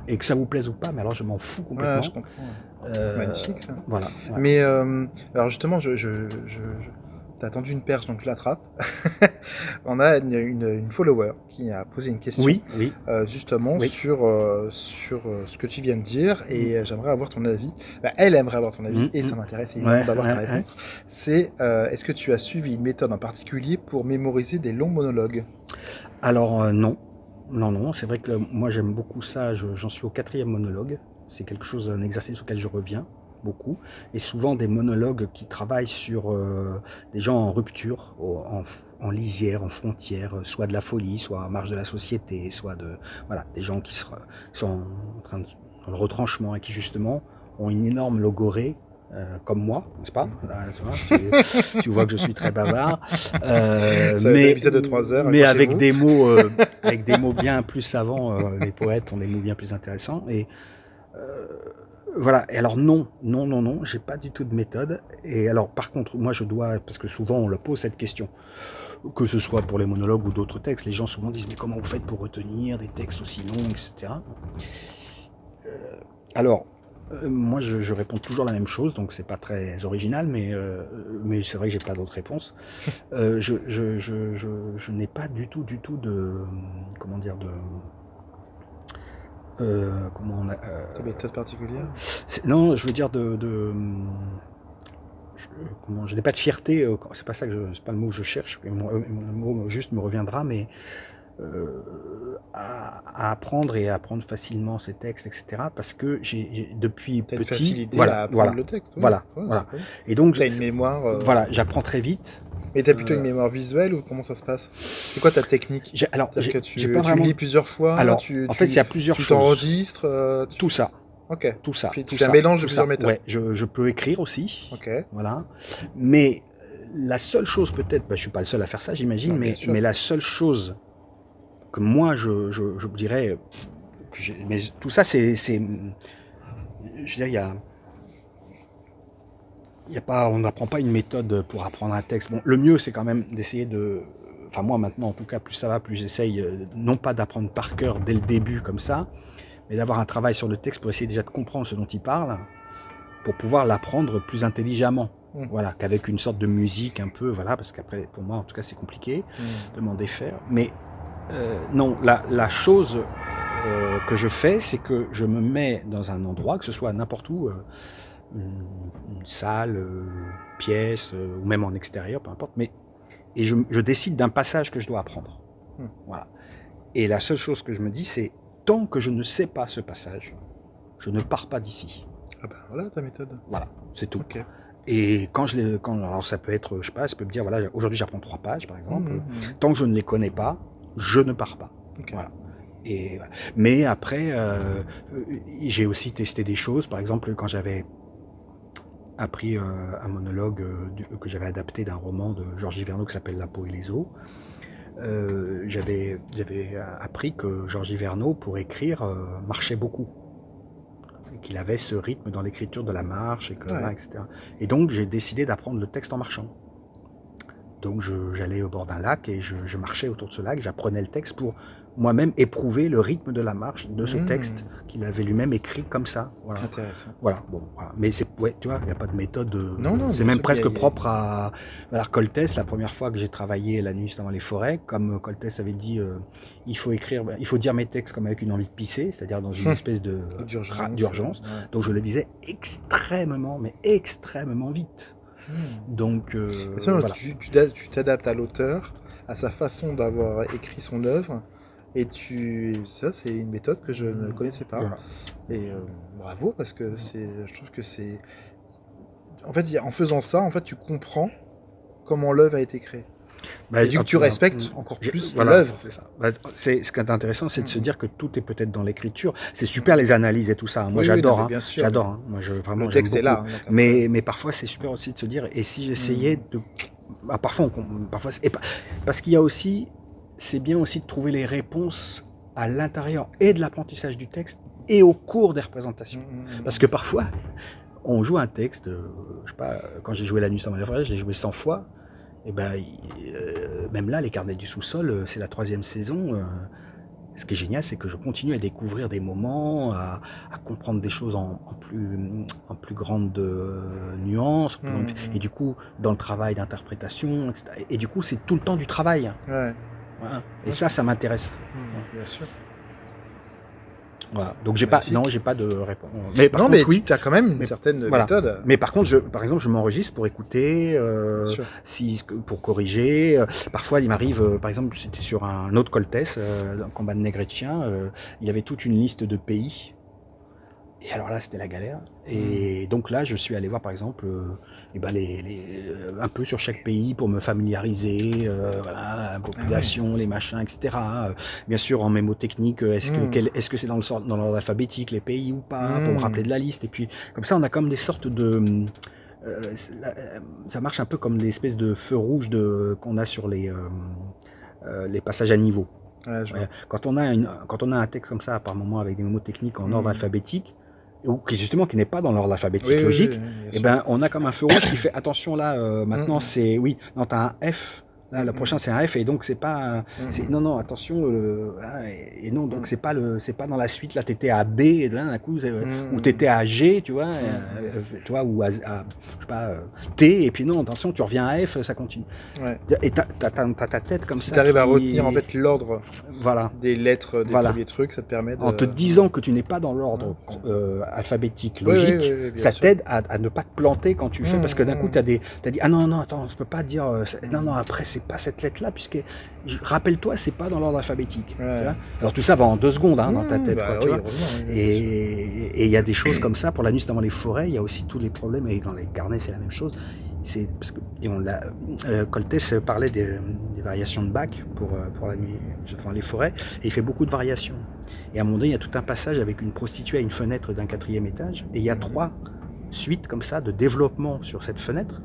Speaker 2: Et que ça vous plaise ou pas, mais alors je m'en fous complètement.
Speaker 1: Ouais, je comprends. Magnifique ça.
Speaker 2: Voilà.
Speaker 1: Mais alors justement, t'as tendu une perche, donc je l'attrape. On a une follower qui a posé une question, justement sur ce que tu viens de dire, et j'aimerais avoir ton avis. Elle aimerait avoir ton avis, et ça m'intéresse évidemment d'avoir ta réponse. C'est est-ce que tu as suivi une méthode en particulier pour mémoriser des longs monologues ?
Speaker 2: Alors non. Non, c'est vrai que moi j'aime beaucoup ça, j'en suis au 4e monologue, c'est quelque chose, un exercice auquel je reviens beaucoup, et souvent des monologues qui travaillent sur des gens en rupture, en lisière, en frontière, soit de la folie, soit en marge de la société, soit des gens qui sont en train dans le retranchement et qui justement ont une énorme logorée, comme moi, n'est-ce pas ? Tu vois que je suis très bavard.
Speaker 1: Mais de 3 heures,
Speaker 2: mais avec des mots, bien plus savants. Les poètes ont des mots bien plus intéressants. Et voilà. Et alors non, j'ai pas du tout de méthode. Et alors par contre, moi je dois, parce que souvent on le pose cette question, que ce soit pour les monologues ou d'autres textes, les gens souvent disent mais comment vous faites pour retenir des textes aussi longs, etc. Alors. Moi, je réponds toujours la même chose, donc c'est pas très original, mais c'est vrai que j'ai pas d'autre réponse. Je n'ai pas du tout de comment dire de
Speaker 1: de méthode particulière.
Speaker 2: Non, je veux dire je n'ai pas de fierté. C'est pas ça c'est pas le mot que je cherche. Le mot juste me reviendra, mais à apprendre et à apprendre facilement ces textes, etc. Parce que j'ai depuis petit,
Speaker 1: facilité à apprendre le texte. Oui.
Speaker 2: Voilà. Et donc,
Speaker 1: t'as une mémoire.
Speaker 2: Voilà, j'apprends très vite.
Speaker 1: Mais t'as plutôt une mémoire visuelle ou comment ça se passe ? C'est quoi ta technique ?
Speaker 2: J'ai pas
Speaker 1: vraiment... lis plusieurs fois.
Speaker 2: Alors, en fait, il y a plusieurs choses.
Speaker 1: Tu t'enregistres.
Speaker 2: Tout ça.
Speaker 1: Ok.
Speaker 2: Tout ça.
Speaker 1: Tu fais un mélange de plusieurs méthodes.
Speaker 2: Ouais, je peux écrire aussi.
Speaker 1: Ok.
Speaker 2: Voilà. Mais la seule chose peut-être, je suis pas le seul à faire ça, j'imagine, mais la seule chose que moi je dirais, mais tout ça c'est, je veux dire, il y a pas, on n'apprend pas une méthode pour apprendre un texte. Bon, le mieux c'est quand même d'essayer de, enfin moi maintenant en tout cas, plus ça va, plus j'essaye non pas d'apprendre par cœur dès le début comme ça, mais d'avoir un travail sur le texte pour essayer déjà de comprendre ce dont il parle, pour pouvoir l'apprendre plus intelligemment. Voilà, qu'avec une sorte de musique un peu, voilà, parce qu'après, pour moi, en tout cas, c'est compliqué de m'en défaire. Mais non, la chose que je fais, c'est que je me mets dans un endroit, que ce soit n'importe où, une salle, pièce, ou même en extérieur, peu importe, et je décide d'un passage que je dois apprendre. Voilà. Et la seule chose que je me dis, c'est tant que je ne sais pas ce passage, je ne pars pas d'ici.
Speaker 1: Ah ben voilà ta méthode.
Speaker 2: Voilà, c'est tout.
Speaker 1: Okay.
Speaker 2: Et alors ça peut être, je sais pas, ça peut me dire, voilà, aujourd'hui j'apprends 3 pages par exemple. Tant que je ne les connais pas, je ne pars pas.
Speaker 1: Okay.
Speaker 2: Voilà. Et, mais après, j'ai aussi testé des choses. Par exemple, quand j'avais appris un monologue que j'avais adapté d'un roman de Georges Yverneau qui s'appelle La peau et les os, j'avais appris que Georges Yverneau, pour écrire, marchait beaucoup. Et qu'il avait ce rythme dans l'écriture de la marche, etc. Et donc j'ai décidé d'apprendre le texte en marchant. Donc j'allais au bord d'un lac et je marchais autour de ce lac, j'apprenais le texte pour moi-même éprouver le rythme de la marche de ce texte qu'il avait lui-même écrit comme ça. Voilà.
Speaker 1: Intéressant.
Speaker 2: Voilà, bon, voilà. Mais c'est, ouais, tu vois, il n'y a pas de méthode.
Speaker 1: Non,
Speaker 2: C'est
Speaker 1: bien
Speaker 2: même
Speaker 1: sûr,
Speaker 2: presque propre à. Alors, Coltès, la première fois que j'ai travaillé la nuit dans les forêts, comme Coltès avait dit, il faut dire mes textes comme avec une envie de pisser, c'est-à-dire dans une espèce d'urgence.
Speaker 1: Ouais.
Speaker 2: Donc, je le disais extrêmement, mais extrêmement vite. Donc,
Speaker 1: voilà. Tu t'adaptes à l'auteur, à sa façon d'avoir écrit son œuvre, et ça, c'est une méthode que je ne connaissais pas.
Speaker 2: Voilà.
Speaker 1: Et bravo, parce que je trouve que c'est... En fait, en faisant ça, en fait, tu comprends comment l'œuvre a été créée. Et du coup, tu respectes encore plus l'œuvre.
Speaker 2: Ce qui est intéressant, c'est de se dire que tout est peut-être dans l'écriture. C'est super les analyses et tout ça. Moi, j'adore. J'adore. Moi, vraiment,
Speaker 1: le texte est là.
Speaker 2: Mais parfois, c'est super aussi de se dire. Et si j'essayais de, parfois, parce qu'il y a aussi, c'est bien aussi de trouver les réponses à l'intérieur et de l'apprentissage du texte et au cours des représentations. Parce que parfois, on joue un texte. Je sais pas. Quand j'ai joué La Nuit dans les forêts, je l'ai joué 100 fois. Et même là, Les Carnets du sous-sol, c'est la 3e saison. Ce qui est génial, c'est que je continue à découvrir des moments, à comprendre des choses en plus grande nuance. Et du coup, dans le travail d'interprétation, etc. Et du coup, c'est tout le temps du travail.
Speaker 1: Ouais.
Speaker 2: Voilà. Et ça m'intéresse.
Speaker 1: Bien sûr.
Speaker 2: Voilà. Donc j'ai pas de réponse.
Speaker 1: Mais par contre, oui, tu as quand même une certaine méthode.
Speaker 2: Mais par contre, par exemple, je m'enregistre pour écouter, pour corriger. Parfois, il m'arrive, par exemple, c'était sur un autre Coltès, un combat de nègres et de chiens, il y avait toute une liste de pays. Et alors là, c'était la galère. Et donc là, je suis allé voir, par exemple, un peu sur chaque pays pour me familiariser, la population, les machins, etc. Bien sûr, en mémotechnique, est-ce que c'est dans l'ordre alphabétique, les pays ou pas, pour me rappeler de la liste. Et puis, comme ça, on a comme des sortes de... ça marche un peu comme des espèces de feux rouges qu'on a sur les passages à niveau.
Speaker 1: Ouais,
Speaker 2: quand on a un texte comme ça, par moment, avec des mémotechniques en ordre alphabétique, ou qui n'est pas dans l'ordre alphabétique logique, on a comme un feu rouge qui fait attention là, maintenant t'as un F, là le prochain c'est un F, et donc c'est pas, non attention, et non, donc c'est pas dans la suite, là t'étais à B, et là d'un coup, ou t'étais à G, tu vois, ou à je sais pas, T, et puis non, attention, tu reviens à F, ça continue. Et t'as ta tête comme ça.
Speaker 1: Si t'arrives à retenir en fait l'ordre des lettres des
Speaker 2: premiers
Speaker 1: trucs, ça te permet de...
Speaker 2: En te disant que tu n'es pas dans l'ordre alphabétique logique, ça t'aide à ne pas te planter quand tu fais, parce que d'un coup t'as dit ah non attends, je peux pas dire non après c'est pas cette lettre là, puisque rappelle-toi, c'est pas dans l'ordre alphabétique. Alors tout ça va en 2 secondes dans ta tête, tu vois. Et il y a des choses comme ça pour La Nuit dans les forêts. Il y a aussi tous les problèmes, et dans les carnets c'est la même chose. C'est parce que Coltès parlait des variations de Bach pour La Nuit dans les forêts, et il fait beaucoup de variations. Et à un moment donné, il y a tout un passage avec une prostituée à une fenêtre d'un 4e étage, et il y a 3 suites comme ça de développement sur cette fenêtre.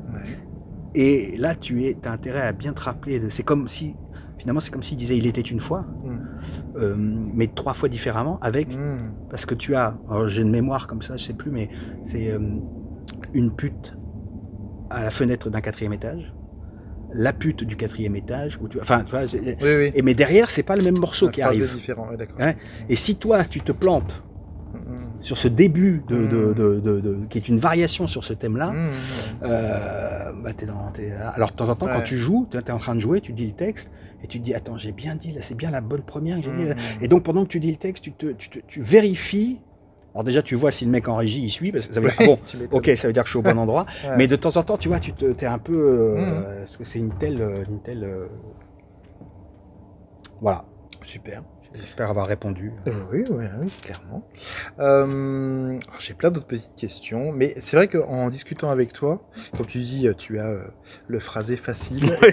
Speaker 2: Et là, tu as intérêt à bien te rappeler. C'est comme s'il disait il était une fois, mais 3 fois différemment, parce que tu as, alors j'ai une mémoire comme ça, je sais plus, mais c'est une pute à la fenêtre d'un 4e étage, la pute du 4e étage, tu vois, mais derrière, c'est pas le même morceau qui arrive.
Speaker 1: Différent, d'accord.
Speaker 2: Et si toi, tu te plantes sur ce début qui est une variation sur ce thème-là, alors de temps en temps, quand tu joues, tu es en train de jouer, tu dis le texte, et tu te dis attends, j'ai bien dit, là, c'est bien la bonne première que j'ai dit. Et donc pendant que tu dis le texte, tu vérifies. Alors déjà, tu vois si le mec en régie il suit, parce que ça veut dire ok, ça veut dire que je suis au bon endroit. Mais de temps en temps, tu vois, t'es un peu, est-ce que c'est une telle, voilà.
Speaker 1: Super.
Speaker 2: J'espère avoir répondu.
Speaker 1: Oui, clairement. J'ai plein d'autres petites questions, mais c'est vrai qu'en discutant avec toi, comme tu dis, tu as le phrasé facile. Du coup,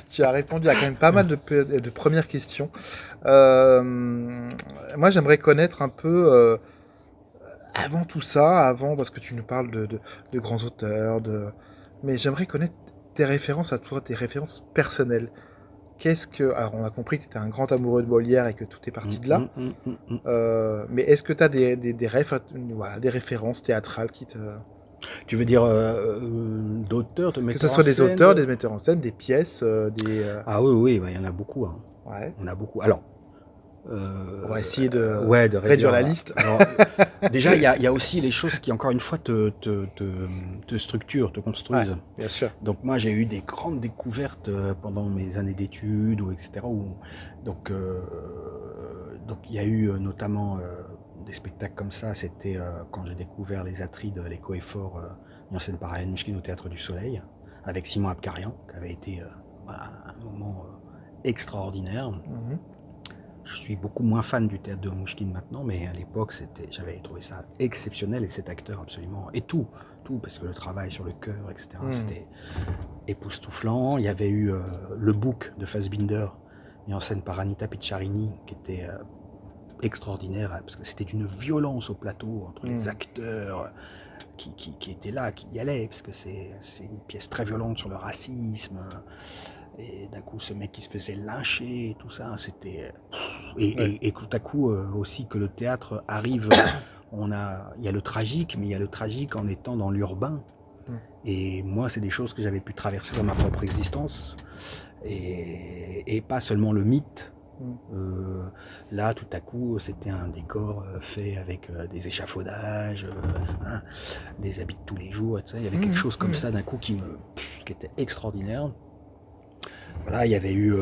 Speaker 1: tu as répondu à quand même pas mal de premières questions. Moi, j'aimerais connaître un peu, avant tout ça, parce que tu nous parles de grands auteurs, mais j'aimerais connaître tes références à toi, tes références personnelles. Alors, on a compris que tu étais un grand amoureux de Molière et que tout est parti de là.
Speaker 2: Mm.
Speaker 1: Mais est-ce que tu as des références théâtrales qui te...
Speaker 2: Tu veux dire d'auteurs, de
Speaker 1: Que ce
Speaker 2: metteurs en
Speaker 1: soit des
Speaker 2: scène
Speaker 1: auteurs, des metteurs en scène, des pièces, des...
Speaker 2: Ah oui, oui, bah, il y en a beaucoup. Hein.
Speaker 1: Ouais.
Speaker 2: On a beaucoup. Alors,
Speaker 1: On va essayer de
Speaker 2: ouais, de
Speaker 1: réduire
Speaker 2: réduire.
Speaker 1: la liste.
Speaker 2: Alors, déjà, il y a aussi les choses qui, encore une fois, te structurent, te
Speaker 1: Ouais,
Speaker 2: construisent.
Speaker 1: bien sûr.
Speaker 2: Donc moi, j'ai eu des grandes découvertes pendant mes années d'études, ou etc. Donc, il y a eu notamment des spectacles comme ça. C'était quand j'ai découvert les Atrides, l'écho est fort, mis en scène par Ariane Mishkin au Théâtre du Soleil, avec Simon Abkarian, qui avait été voilà, un moment extraordinaire.
Speaker 1: Mhm.
Speaker 2: Je suis beaucoup moins fan du théâtre de Mouchkine maintenant, mais à l'époque, j'avais trouvé ça exceptionnel, et cet acteur absolument, et tout, parce que le travail sur le cœur, etc., c'était époustouflant. Il y avait eu le Book de Fassbinder, mis en scène par Anita Picciarini, qui était extraordinaire, parce que c'était d'une violence au plateau, entre les acteurs qui étaient là, qui y allaient, parce que c'est une pièce très violente sur le racisme. Et d'un coup, ce mec qui se faisait lyncher, et tout ça, c'était... Et tout à coup, aussi que le théâtre arrive, il y a le tragique, mais il y a le tragique en étant dans l'urbain. Et moi, c'est des choses que j'avais pu traverser dans ma propre existence. Et pas seulement le mythe. Là, tout à coup, c'était un décor fait avec des échafaudages, des habits de tous les jours, etc. Il y avait quelque chose comme ça, d'un coup, qui était extraordinaire. Voilà, il y avait eu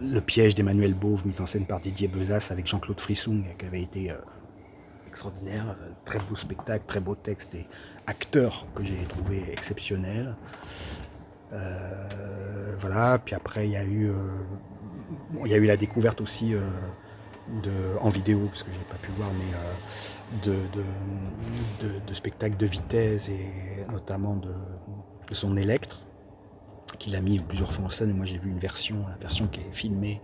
Speaker 2: Le piège d'Emmanuel Bauve, mis en scène par Didier Bezas avec Jean-Claude Frissung, qui avait été extraordinaire. Très beau spectacle, très beau texte et acteur que j'ai trouvé exceptionnel. Voilà, puis après il y a eu la découverte aussi en vidéo, parce que j'ai pas pu voir, mais de spectacles de Vitesse, et notamment de son Electre, qu'il a mis plusieurs fois en scène. Et moi j'ai vu la version qui est filmée,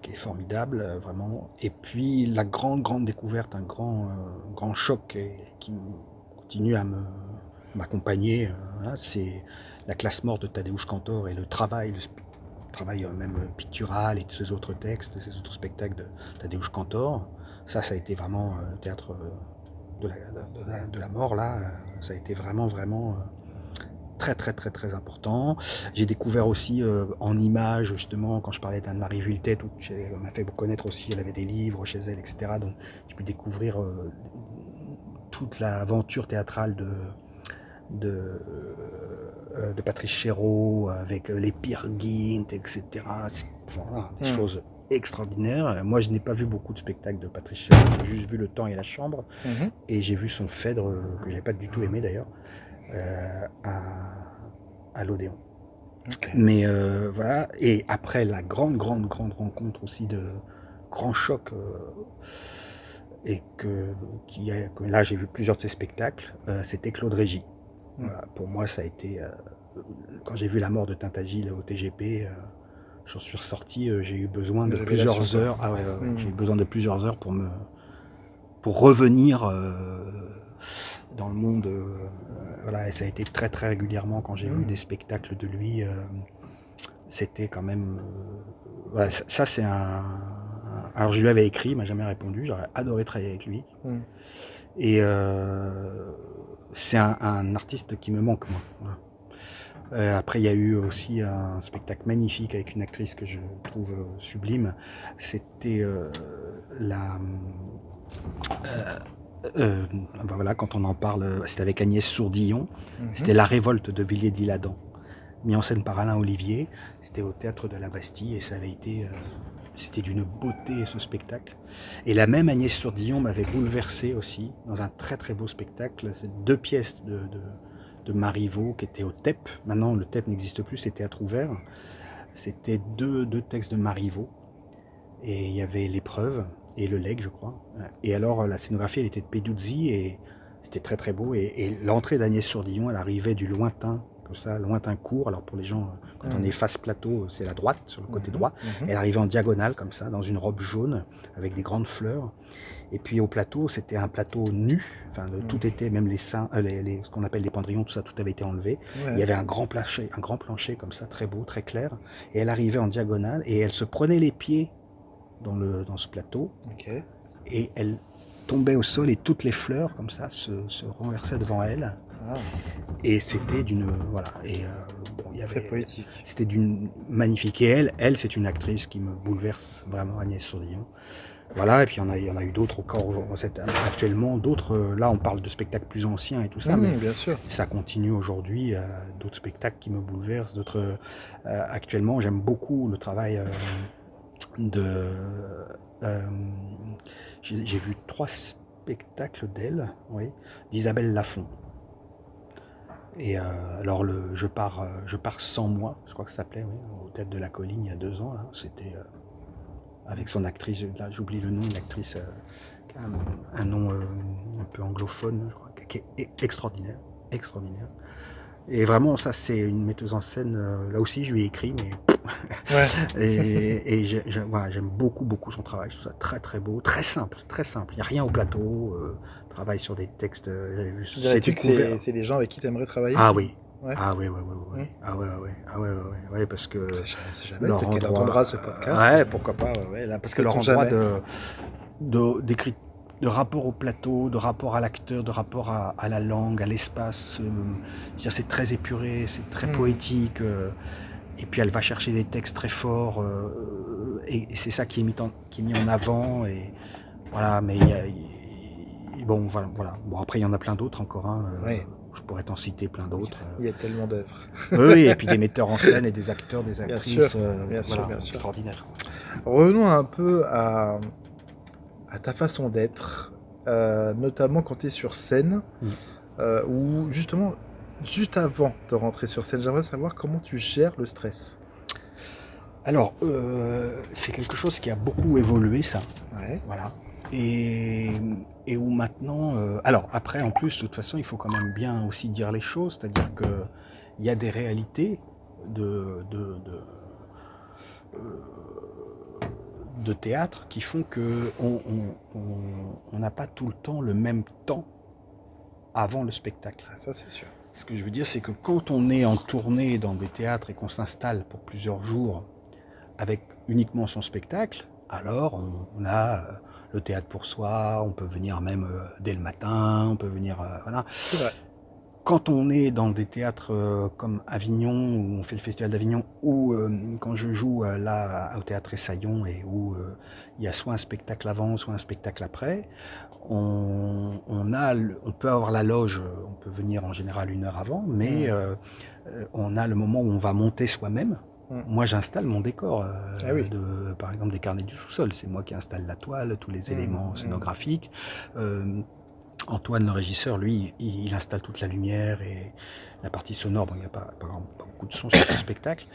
Speaker 2: qui est formidable, vraiment. Et puis la grande découverte, un grand choc, qui continue à m'accompagner, hein, c'est La classe morte de Tadeusz Kantor, et le travail même pictural, et de ces autres textes, de ces autres spectacles de Tadeusz Kantor. Ça a été vraiment le théâtre de la mort, là. Ça a été vraiment très très important. J'ai découvert aussi en images, justement, quand je parlais d'Anne-Marie Vuiltet, elle m'a fait connaître aussi, elle avait des livres chez elle, etc. Donc j'ai pu découvrir toute l'aventure théâtrale de Patrice Chéreau, avec les Peer Gynt, etc. Voilà, des choses extraordinaires. Moi, je n'ai pas vu beaucoup de spectacles de Patrice Chéreau, j'ai juste vu Le Temps et la Chambre, et j'ai vu son Phèdre, que j'avais pas du tout aimé d'ailleurs, à l'Odéon. Okay. Mais voilà, et après la grande rencontre aussi, de grand choc, et que là j'ai vu plusieurs de ses spectacles, c'était Claude Régis. Voilà, pour moi ça a été, quand j'ai vu la mort de Tintagil au TGP, j'en suis ressorti, j'ai eu besoin de plusieurs heures. Ah ouais, j'ai eu besoin de plusieurs heures pour revenir dans le monde. Voilà, et ça a été très régulièrement quand j'ai vu des spectacles de lui. C'était quand même... voilà, ça c'est un... Alors je lui avais écrit, il m'a jamais répondu, j'aurais adoré travailler avec lui. Et c'est un artiste qui me manque, moi. Voilà. Après il y a eu aussi un spectacle magnifique avec une actrice que je trouve sublime. C'était voilà, quand on en parle, c'était avec Agnès Sourdillon. C'était La révolte de Villiers d'Isle-Adam, mis en scène par Alain Olivier. C'était au théâtre de la Bastille, et ça avait été... c'était d'une beauté, ce spectacle. Et la même Agnès Sourdillon m'avait bouleversé aussi dans un très beau spectacle. C'est 2 pièces de Marivaux qui étaient au TEP. Maintenant, le TEP n'existe plus, c'est théâtre ouvert. C'était deux textes de Marivaux. Et il y avait L'épreuve et Le legs, je crois. Et alors, la scénographie, elle était de Peduzzi, et c'était très beau. Et l'entrée d'Agnès Sourdillon, elle arrivait du lointain, comme ça, lointain court. Alors pour les gens, quand on est face plateau, c'est la droite, sur le côté droit. Elle arrivait en diagonale, comme ça, dans une robe jaune, avec des grandes fleurs. Et puis au plateau, c'était un plateau nu. Enfin, tout était, même les seins, ce qu'on appelle les pendrillons, tout ça, tout avait été enlevé. Ouais. Il y avait un grand plancher comme ça, très beau, très clair. Et elle arrivait en diagonale, et elle se prenait les pieds dans ce plateau. Okay. Et elle tombait au sol et toutes les fleurs, comme ça, se renversaient devant elle.
Speaker 1: Ah,
Speaker 2: Et c'était voilà. Et bon,
Speaker 1: très poétique.
Speaker 2: c'était d'une magnifique. Et elle, c'est une actrice qui me bouleverse vraiment, Agnès Sourdillon. Voilà. Et puis il y en a eu d'autres encore actuellement. D'autres. Là, on parle de spectacles plus anciens et tout ça, mais
Speaker 1: bien sûr.
Speaker 2: ça continue aujourd'hui. D'autres spectacles qui me bouleversent. D'autres. Actuellement, j'aime beaucoup le travail de. J'ai vu 3 spectacles d'elle, oui, d'Isabelle Lafont. Et alors je pars sans moi, je crois que ça s'appelait, oui, au Théâtre de la Colline il y a 2 ans. Là, c'était avec son actrice, là j'oublie le nom de l'actrice, qui a un nom un peu anglophone, je crois, qui est extraordinaire, extraordinaire. Et vraiment, ça c'est une metteuse en scène. Là aussi, je lui ai écrit, mais
Speaker 1: Ouais.
Speaker 2: et voilà, j'aime beaucoup, beaucoup son travail. Je trouve ça très, très beau, très simple, très simple. Il n'y a rien au plateau. Travaille sur des textes. J'avais vu
Speaker 1: Dirais-tu que c'est les gens avec qui tu aimerais travailler?
Speaker 2: Ah oui.
Speaker 1: Ouais.
Speaker 2: Ah oui, oui, oui, oui. Ah ouais, ouais, ah ouais, ouais, ouais, parce que
Speaker 1: On sait jamais,
Speaker 2: leur
Speaker 1: peut-être qu'elle
Speaker 2: endroit.
Speaker 1: entendra ce podcast.
Speaker 2: Ouais, pourquoi pas, ouais, là, parce que leur
Speaker 1: Sait-on
Speaker 2: endroit
Speaker 1: jamais.
Speaker 2: d'écrit, de rapport au plateau, de rapport à l'acteur, de rapport à la langue, à l'espace, je veux dire, c'est très épuré, c'est très poétique. Et puis elle va chercher des textes très forts, et c'est ça qui est mis en avant. Et voilà, mais bon, voilà. Bon, après il y en a plein d'autres encore.
Speaker 1: Oui.
Speaker 2: Je pourrais t'en citer plein d'autres.
Speaker 1: Il y a tellement d'œuvres.
Speaker 2: Oui, et puis des metteurs en scène et des acteurs, des
Speaker 1: Bien
Speaker 2: actrices,
Speaker 1: sûr,
Speaker 2: voilà,
Speaker 1: bien sûr.
Speaker 2: extraordinaires.
Speaker 1: Revenons un peu à ta façon d'être, notamment quand tu es sur scène, ou justement, juste avant de rentrer sur scène, j'aimerais savoir comment tu gères le stress.
Speaker 2: Alors, c'est quelque chose qui a beaucoup évolué, ça.
Speaker 1: Ouais.
Speaker 2: Voilà. Et où maintenant. Alors, après, en plus, de toute façon, il faut quand même bien aussi dire les choses, c'est-à-dire qu'il y a des réalités de théâtre qui font qu'on n'a pas tout le temps le même temps avant le spectacle.
Speaker 1: Ça, c'est sûr.
Speaker 2: Ce que je veux dire, c'est que quand on est en tournée dans des théâtres et qu'on s'installe pour plusieurs jours avec uniquement son spectacle, alors on a le théâtre pour soi, on peut venir même dès le matin, on peut venir... voilà.
Speaker 1: C'est vrai.
Speaker 2: Quand on est dans des théâtres comme Avignon, où on fait le festival d'Avignon, ou quand je joue là au théâtre Essaillon, et où il y a soit un spectacle avant, soit un spectacle après, on peut avoir la loge, on peut venir en général 1 heure avant, mais on a le moment où on va monter soi-même. Moi, j'installe mon décor, par exemple des carnets du sous-sol. C'est moi qui installe la toile, tous les éléments scénographiques. Antoine, le régisseur, lui, il installe toute la lumière et la partie sonore. Bon, il n'y a pas beaucoup de son sur ce spectacle.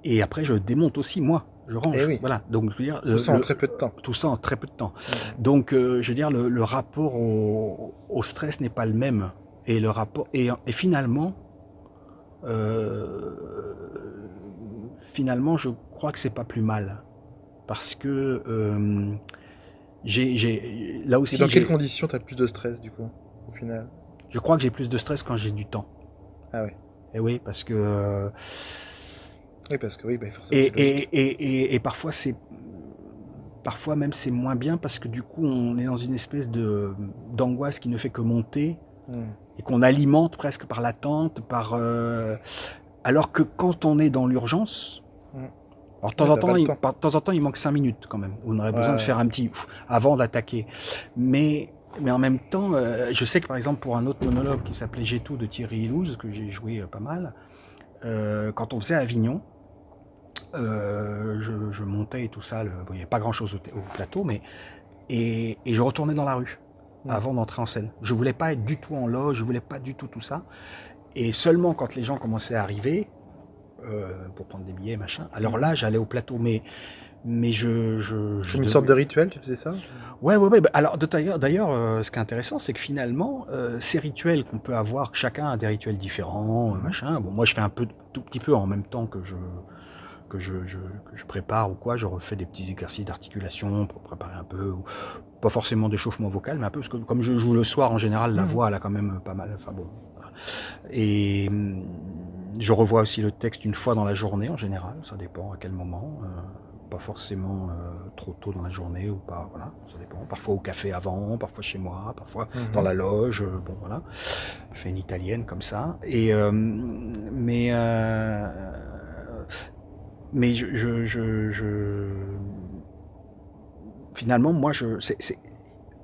Speaker 2: Et après, je démonte aussi, moi. Je range. Voilà. Donc, je veux dire,
Speaker 1: tout ça en très peu de temps.
Speaker 2: Tout ça en très peu de temps. Donc, je veux dire, le rapport au stress n'est pas le même. Et le rapport et finalement, je crois que c'est pas plus mal, parce que là aussi.
Speaker 1: Et dans quelles conditions tu as plus de stress, du coup, au final?
Speaker 2: Je crois que j'ai plus de stress quand j'ai du temps.
Speaker 1: Ah oui.
Speaker 2: Et oui, parce que.
Speaker 1: Oui, parce que oui, forcément.
Speaker 2: Et parfois parfois même c'est moins bien, parce que du coup on est dans une espèce d'angoisse qui ne fait que monter, et qu'on alimente presque par l'attente, alors que quand on est dans l'urgence. Alors de temps en temps, il manque 5 minutes quand même. On aurait besoin de faire un petit avant d'attaquer. Mais en même temps, je sais que par exemple pour un autre monologue qui s'appelait J'ai tout de Thierry Ilouz, que j'ai joué pas mal, quand on faisait Avignon, je montais et tout ça. Il n'y avait pas grand-chose au plateau, et je retournais dans la rue avant d'entrer en scène. Je voulais pas être du tout en loge, je voulais pas du tout ça. Et seulement quand les gens commençaient à arriver, pour prendre des billets, machin. Alors là, j'allais au plateau, mais
Speaker 1: une sorte de rituel, tu faisais ça?
Speaker 2: Ouais. Alors d'ailleurs, ce qui est intéressant, c'est que finalement, ces rituels qu'on peut avoir, chacun a des rituels différents, machin. Bon, moi, je fais tout petit peu en même temps que je prépare ou quoi. Je refais des petits exercices d'articulation pour préparer un peu, ou pas forcément d'échauffement vocal, mais un peu, parce que comme je joue le soir, en général, la voix, elle a quand même pas mal. Enfin bon. Voilà. Et je revois aussi le texte une fois dans la journée, en général, ça dépend à quel moment. pas forcément trop tôt dans la journée ou pas, voilà, ça dépend. Parfois au café avant, parfois chez moi, parfois dans la loge, bon voilà. Je fais une italienne comme ça. Mais finalement, moi,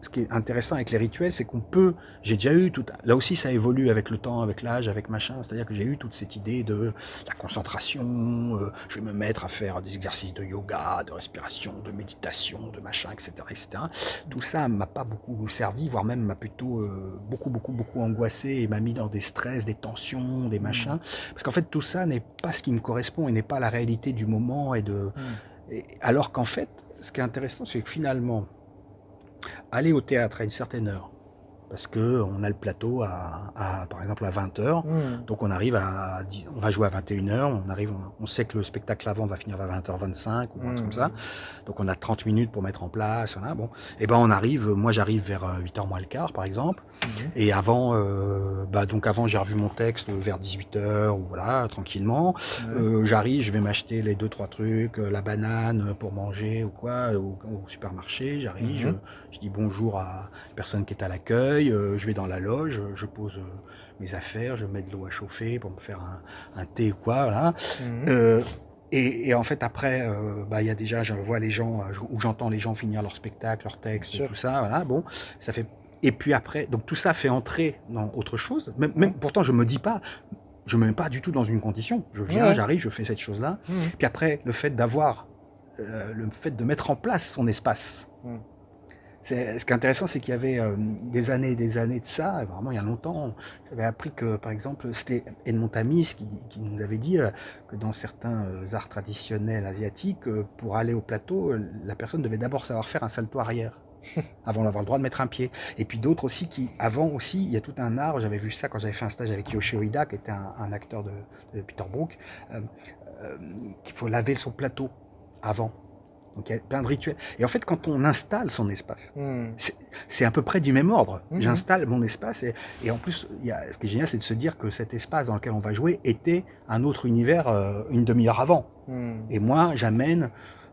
Speaker 2: ce qui est intéressant avec les rituels, c'est qu'on peut, j'ai déjà eu tout, là aussi ça évolue avec le temps, avec l'âge, avec machin, c'est-à-dire que j'ai eu toute cette idée de la concentration, je vais me mettre à faire des exercices de yoga, de respiration, de méditation, de machin, etc., etc. Tout ça m'a pas beaucoup servi, voire même m'a plutôt beaucoup angoissé et m'a mis dans des stress, des tensions, des machins, parce qu'en fait tout ça n'est pas ce qui me correspond et n'est pas la réalité du moment alors qu'en fait, ce qui est intéressant, c'est que finalement, aller au théâtre à une certaine heure, parce qu'on a le plateau par exemple à 20h, donc on arrive on va jouer à 21h, on sait que le spectacle avant va finir à 20h25 ou un truc comme ça, donc on a 30 minutes pour mettre en place, voilà, bon, et ben moi j'arrive vers 8h moins le quart par exemple, et avant, donc avant j'ai revu mon texte vers 18h, ou voilà, tranquillement, j'arrive, je vais m'acheter les 2-3 trucs, la banane pour manger ou quoi, au supermarché, j'arrive, je dis bonjour à la personne qui est à l'accueil, je vais dans la loge, je pose mes affaires, je mets de l'eau à chauffer pour me faire un thé ou quoi, voilà. Et en fait après, il y a déjà, je vois les gens, ou j'entends les gens finir leur spectacle, leur texte, et tout ça, voilà, bon, ça fait. Et puis après, donc tout ça fait entrer dans autre chose. Même pourtant, je me mets pas du tout dans une condition. Je viens, j'arrive, je fais cette chose-là. Puis après, le fait de mettre en place son espace. Ce qui est intéressant, c'est qu'il y avait des années et des années de ça, vraiment il y a longtemps, j'avais appris que, par exemple, c'était Edmond Tamis qui nous avait dit que dans certains arts traditionnels asiatiques, pour aller au plateau, la personne devait d'abord savoir faire un salto arrière, avant d'avoir le droit de mettre un pied. Et puis d'autres aussi avant aussi, il y a tout un art, j'avais vu ça quand j'avais fait un stage avec Yoshio Ida, qui était un acteur de Peter Brook, qu'il faut laver son plateau avant. Donc il y a plein de rituels. Et en fait, quand on installe son espace, c'est à peu près du même ordre. J'installe mon espace et en plus, ce qui est génial, c'est de se dire que cet espace dans lequel on va jouer était un autre univers une demi-heure avant. Et moi, j'amène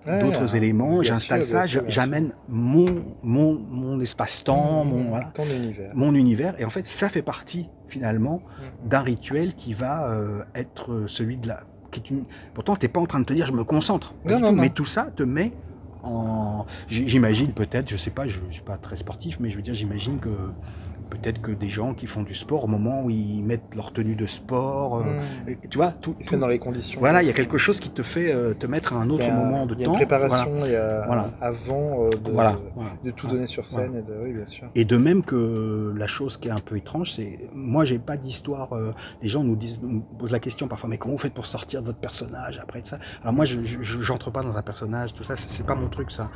Speaker 2: d'autres éléments, j'installe ça, j'amène mon espace-temps, mon univers. Et en fait, ça fait partie finalement d'un rituel qui va être celui de la... Pourtant, tu n'es pas en train de te dire je me concentre, mais tout ça te met en... J'imagine peut-être, je sais pas, je ne suis pas très sportif, mais je veux dire, j'imagine que peut-être que des gens qui font du sport, au moment où ils mettent leur tenue de sport, tu vois,
Speaker 1: ils se mettent dans les conditions.
Speaker 2: Voilà, il y a quelque chose qui te fait te mettre à un autre moment de temps.
Speaker 1: Il y a une préparation avant de tout donner sur scène. Oui, bien sûr.
Speaker 2: Et de même que la chose qui est un peu étrange, c'est moi, j'ai pas d'histoire. Les gens nous posent la question parfois, mais comment vous faites pour sortir de votre personnage après ça? Alors moi, je n'entre pas dans un personnage, tout ça, c'est pas mon truc, ça.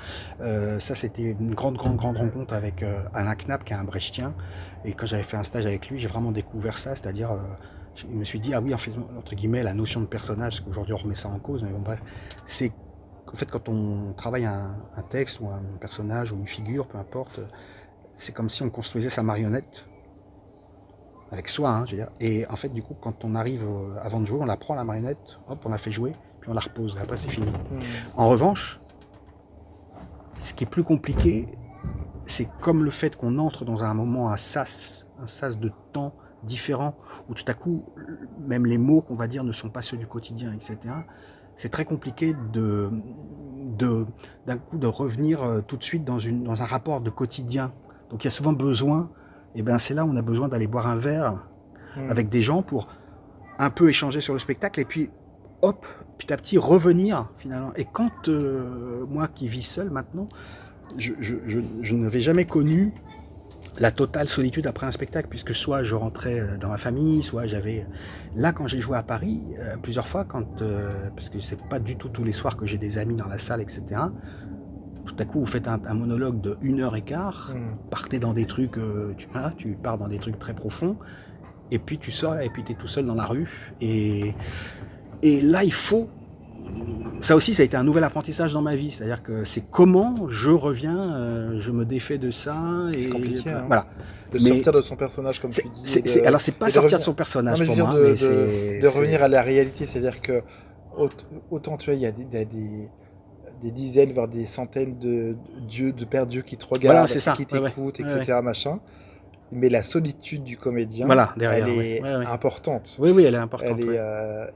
Speaker 2: Ça, c'était une grande rencontre avec Alain Knapp, qui est un Brechtien. Et quand j'avais fait un stage avec lui, j'ai vraiment découvert ça, c'est-à-dire, je me suis dit, ah oui, en fait, entre guillemets, la notion de personnage, parce qu'aujourd'hui on remet ça en cause, mais bon, bref, c'est qu'en fait, quand on travaille un texte ou un personnage ou une figure, peu importe, c'est comme si on construisait sa marionnette avec soi, je veux dire. Et en fait, du coup, quand on arrive avant de jouer, on la prend la marionnette, hop, on la fait jouer, puis on la repose, et après c'est fini. En revanche, ce qui est plus compliqué, c'est comme le fait qu'on entre dans un moment, un sas de temps différent, où tout à coup, même les mots qu'on va dire ne sont pas ceux du quotidien, etc. C'est très compliqué d'un coup de revenir tout de suite dans un rapport de quotidien. Donc il y a souvent besoin, et ben c'est là où on a besoin d'aller boire un verre avec des gens pour un peu échanger sur le spectacle, et puis hop, petit à petit revenir finalement. Et quand moi qui vis seul maintenant, je n'avais jamais connu la totale solitude après un spectacle, puisque soit je rentrais dans ma famille, soit j'avais... Là, quand j'ai joué à Paris, plusieurs fois, parce que c'est pas du tout tous les soirs que j'ai des amis dans la salle, etc., tout à coup, vous faites un monologue de 1h15, partez dans des trucs, tu pars dans des trucs très profonds, et puis tu sors, et puis tu es tout seul dans la rue, et là, il faut... Ça aussi, ça a été un nouvel apprentissage dans ma vie. C'est-à-dire que c'est comment je reviens, je me défais de ça.
Speaker 1: C'est compliqué.
Speaker 2: Voilà.
Speaker 1: Sortir de son personnage, comme tu dis.
Speaker 2: Alors, c'est pas sortir de son personnage pour moi.
Speaker 1: De revenir à la réalité. C'est-à-dire que autant tu vois, il y a des des dizaines, voire des centaines de pères Dieu qui te
Speaker 2: Voilà,
Speaker 1: regardent,
Speaker 2: c'est ça.
Speaker 1: qui
Speaker 2: Ouais, ouais.
Speaker 1: t'écoutent,
Speaker 2: Ouais, ouais.
Speaker 1: etc. machin. Mais la solitude du comédien,
Speaker 2: Voilà,
Speaker 1: elle
Speaker 2: derrière, ouais.
Speaker 1: est
Speaker 2: Ouais, ouais.
Speaker 1: importante.
Speaker 2: Oui, oui, elle est
Speaker 1: Elle
Speaker 2: importante,
Speaker 1: est,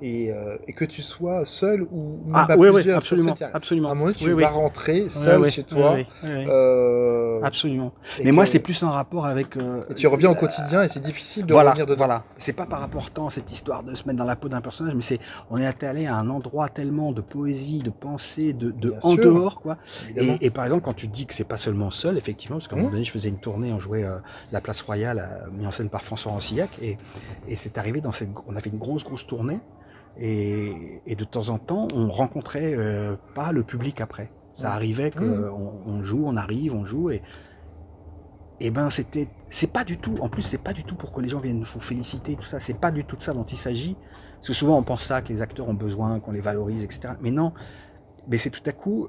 Speaker 2: ouais.
Speaker 1: et que tu sois seul ou même
Speaker 2: Ah,
Speaker 1: pas
Speaker 2: oui, oui,
Speaker 1: plusieurs sur
Speaker 2: absolument,
Speaker 1: cette. À un
Speaker 2: absolument.
Speaker 1: moment donné, tu
Speaker 2: Oui,
Speaker 1: vas
Speaker 2: oui.
Speaker 1: rentrer
Speaker 2: Ouais,
Speaker 1: seul
Speaker 2: ouais,
Speaker 1: chez
Speaker 2: ouais,
Speaker 1: toi,
Speaker 2: ouais, ouais, ouais.
Speaker 1: euh,
Speaker 2: Absolument.
Speaker 1: et
Speaker 2: Mais moi, c'est
Speaker 1: que
Speaker 2: plus en rapport avec.
Speaker 1: et tu reviens au quotidien et c'est difficile de
Speaker 2: Voilà,
Speaker 1: revenir dedans.
Speaker 2: voilà. C'est pas par rapport tant à cette histoire de se mettre dans la peau d'un personnage, mais on est allé à un endroit tellement de poésie, de pensée, de
Speaker 1: Bien
Speaker 2: en
Speaker 1: sûr,
Speaker 2: dehors, quoi.
Speaker 1: évidemment.
Speaker 2: Et par exemple, quand tu dis que c'est pas seulement seul, effectivement, parce qu'à un moment
Speaker 1: Hum,
Speaker 2: donné, je faisais une tournée, on jouait la Place Royale, mis en scène par François Rancillac, et c'est arrivé on a fait une grosse tournée, et de temps en temps, on rencontrait pas le public après. Ça
Speaker 1: hum,
Speaker 2: arrivait
Speaker 1: hum.
Speaker 2: qu'on joue, on arrive, on joue, et ben c'est pas du tout, en plus c'est pas du tout pour que les gens viennent vous féliciter, tout ça, c'est pas du tout de ça dont il s'agit. Parce que souvent on pense ça, que les acteurs ont besoin, qu'on les valorise, etc. Mais non, mais c'est tout à coup,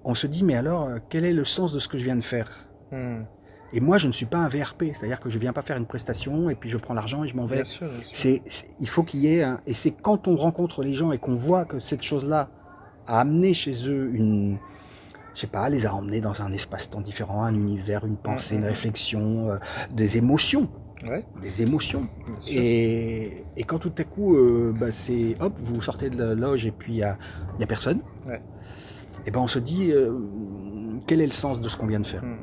Speaker 2: on se dit, mais alors, quel est le sens de ce que je viens de faire?
Speaker 1: Hum.
Speaker 2: Et moi je ne suis pas un VRP, c'est-à-dire que je viens pas faire une prestation et puis je prends l'argent et je m'en
Speaker 1: Bien
Speaker 2: vais.
Speaker 1: sûr, bien sûr.
Speaker 2: Il faut qu'il y ait et c'est quand on rencontre les gens et qu'on voit que cette chose-là a amené chez eux je sais pas, les a emmenés dans un espace-temps différent, un univers, une pensée, une réflexion, des émotions.
Speaker 1: Ouais,
Speaker 2: Des émotions.
Speaker 1: bien sûr.
Speaker 2: Et quand tout à coup, c'est hop, vous sortez de la loge et puis il y a personne.
Speaker 1: Ouais.
Speaker 2: Et ben on se dit, quel est le sens de ce qu'on vient de faire?
Speaker 1: Hum.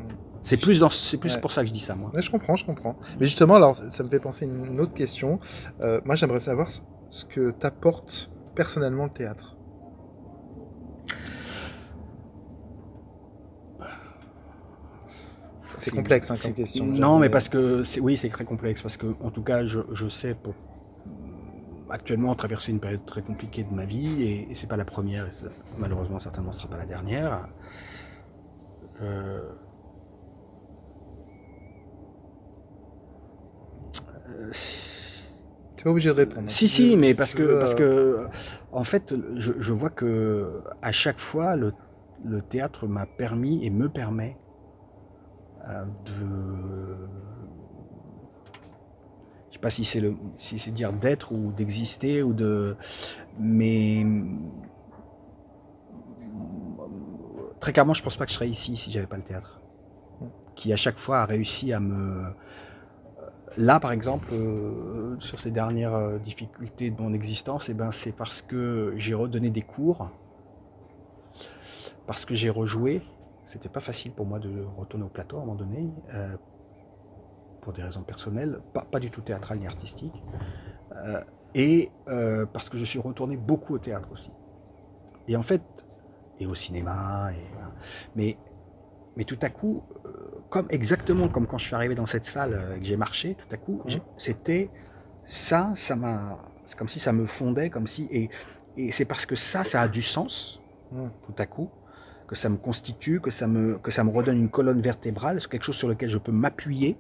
Speaker 2: C'est plus
Speaker 1: Ouais.
Speaker 2: pour ça que je dis ça, moi.
Speaker 1: Ouais, je comprends, je comprends. Mais justement, alors, ça me fait penser à une autre question. Moi, j'aimerais savoir ce que t'apporte personnellement le théâtre. C'est complexe hein, comme question.
Speaker 2: Non, mais parce que oui, c'est très complexe parce que en tout cas, je sais pour actuellement traverser une période très compliquée de ma vie et c'est pas la première et malheureusement certainement ce sera pas la dernière.
Speaker 1: T'es pas obligé de répondre.
Speaker 2: Si, mais parce que en fait, je vois que à chaque fois, le théâtre m'a permis et me permet de, je sais pas si c'est dire d'être ou d'exister ou mais très clairement, je pense pas que je serais ici si j'avais pas le théâtre, qui à chaque fois a réussi à me. Là, par exemple, sur ces dernières difficultés de mon existence, c'est parce que j'ai redonné des cours, parce que j'ai rejoué. C'était pas facile pour moi de retourner au plateau à un moment donné, pour des raisons personnelles, pas du tout théâtrales ni artistiques, et parce que je suis retourné beaucoup au théâtre aussi. Et en fait, et au cinéma, mais tout à coup, exactement comme quand je suis arrivé dans cette salle et que j'ai marché, tout à coup, c'était ça m'a, c'est comme si ça me fondait, comme si, et c'est parce que ça a du sens, tout à coup, que ça me constitue, que ça me redonne une colonne vertébrale, c'est quelque chose sur lequel je peux m'appuyer,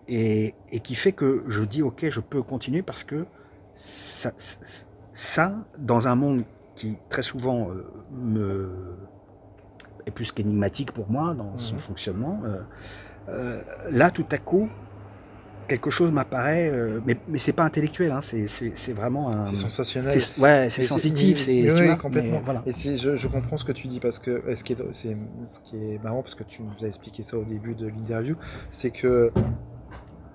Speaker 2: et qui fait que je dis ok, je peux continuer parce que ça dans un monde qui très souvent est plus qu'énigmatique pour moi dans son fonctionnement, là tout à coup quelque chose m'apparaît, mais c'est pas intellectuel, hein, c'est vraiment un.
Speaker 1: C'est sensationnel.
Speaker 2: C'est sensitif,
Speaker 1: oui, complètement.
Speaker 2: Voilà.
Speaker 1: Et je comprends ce que tu dis parce que ce qui est marrant parce que tu nous as expliqué ça au début de l'interview, c'est que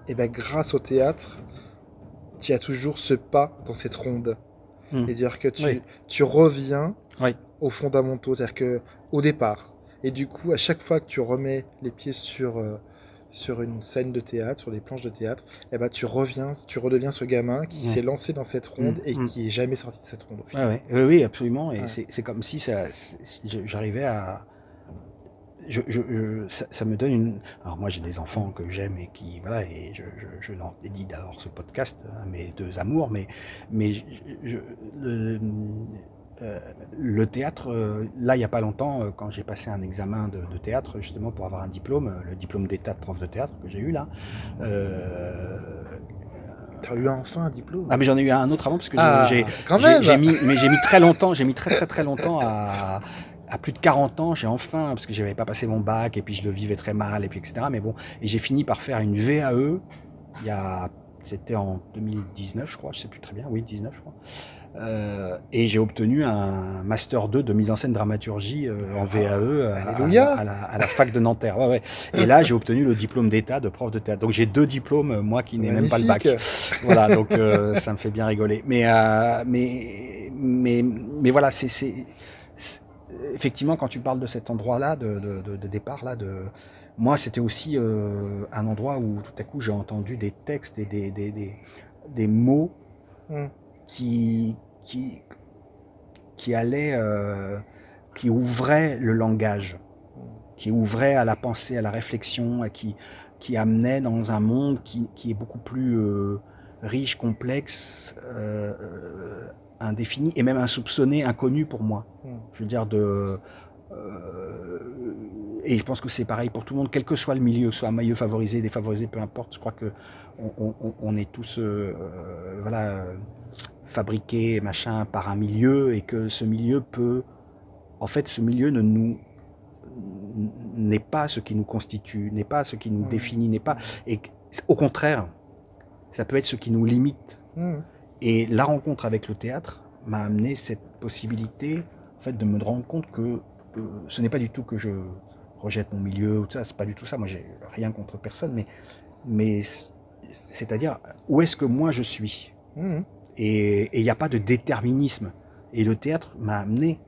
Speaker 1: grâce au théâtre, tu as toujours ce pas dans cette ronde. C'est-à-dire que tu reviens aux fondamentaux, c'est-à-dire que au départ. Et du coup, à chaque fois que tu remets les pieds sur une scène de théâtre, sur les planches de théâtre, tu redeviens ce gamin qui s'est lancé dans cette ronde et qui est jamais sorti de cette ronde. Au final.
Speaker 2: Oui, absolument. Et c'est comme si j'arrivais à. Ça me donne une. Alors moi j'ai des enfants que j'aime et qui voilà, et je leur dédie d'abord ce podcast à mes deux amours, mais le théâtre, là il n'y a pas longtemps, quand j'ai passé un examen de théâtre justement pour avoir un diplôme, le diplôme d'état de prof de théâtre que j'ai eu là.
Speaker 1: T'as eu enfin un diplôme?
Speaker 2: Ah mais j'en ai eu un autre avant parce que j'ai mis très longtemps, très longtemps à plus de 40 ans, j'ai enfin, parce que j'avais pas passé mon bac et puis je le vivais très mal et puis etc. Mais bon, et j'ai fini par faire une VAE, c'était en 2019 je crois, je sais plus très bien, oui 19 je crois. Et j'ai obtenu un master 2 de mise en scène dramaturgie en VAE
Speaker 1: Alléluia.
Speaker 2: à la fac de Nanterre. Ouais, ouais. Et là, j'ai obtenu le diplôme d'état de prof de théâtre. Donc j'ai 2 diplômes, moi qui n'ai même pas le
Speaker 1: Magnifique.
Speaker 2: bac. Voilà, donc ça me fait bien rigoler. Mais voilà, effectivement, quand tu parles de cet endroit-là, de départ, là, moi, c'était aussi un endroit où tout à coup j'ai entendu des textes et des mots
Speaker 1: Mm.
Speaker 2: qui, qui, qui allaient, qui ouvraient le langage, qui ouvraient à la pensée, à la réflexion, qui amenaient dans un monde qui est beaucoup plus riche, complexe, indéfini et même insoupçonné, inconnu pour moi. Je veux dire, et je pense que c'est pareil pour tout le monde, quel que soit le milieu, que ce soit un milieu favorisé, défavorisé, peu importe. Je crois que on est tous voilà, fabriqués machin, par un milieu et que ce milieu peut... En fait, ce milieu n'est pas ce qui nous constitue, n'est pas ce qui nous définit, n'est pas... Et au contraire, ça peut être ce qui nous limite. Et la rencontre avec le théâtre m'a amené cette possibilité en fait, de me rendre compte que ce n'est pas du tout que je rejette mon milieu, ou tout ça, c'est pas du tout ça. Moi, j'ai rien contre personne, mais c'est-à-dire où est-ce que moi je suis. Et il n'y a pas de déterminisme. Et le théâtre m'a amené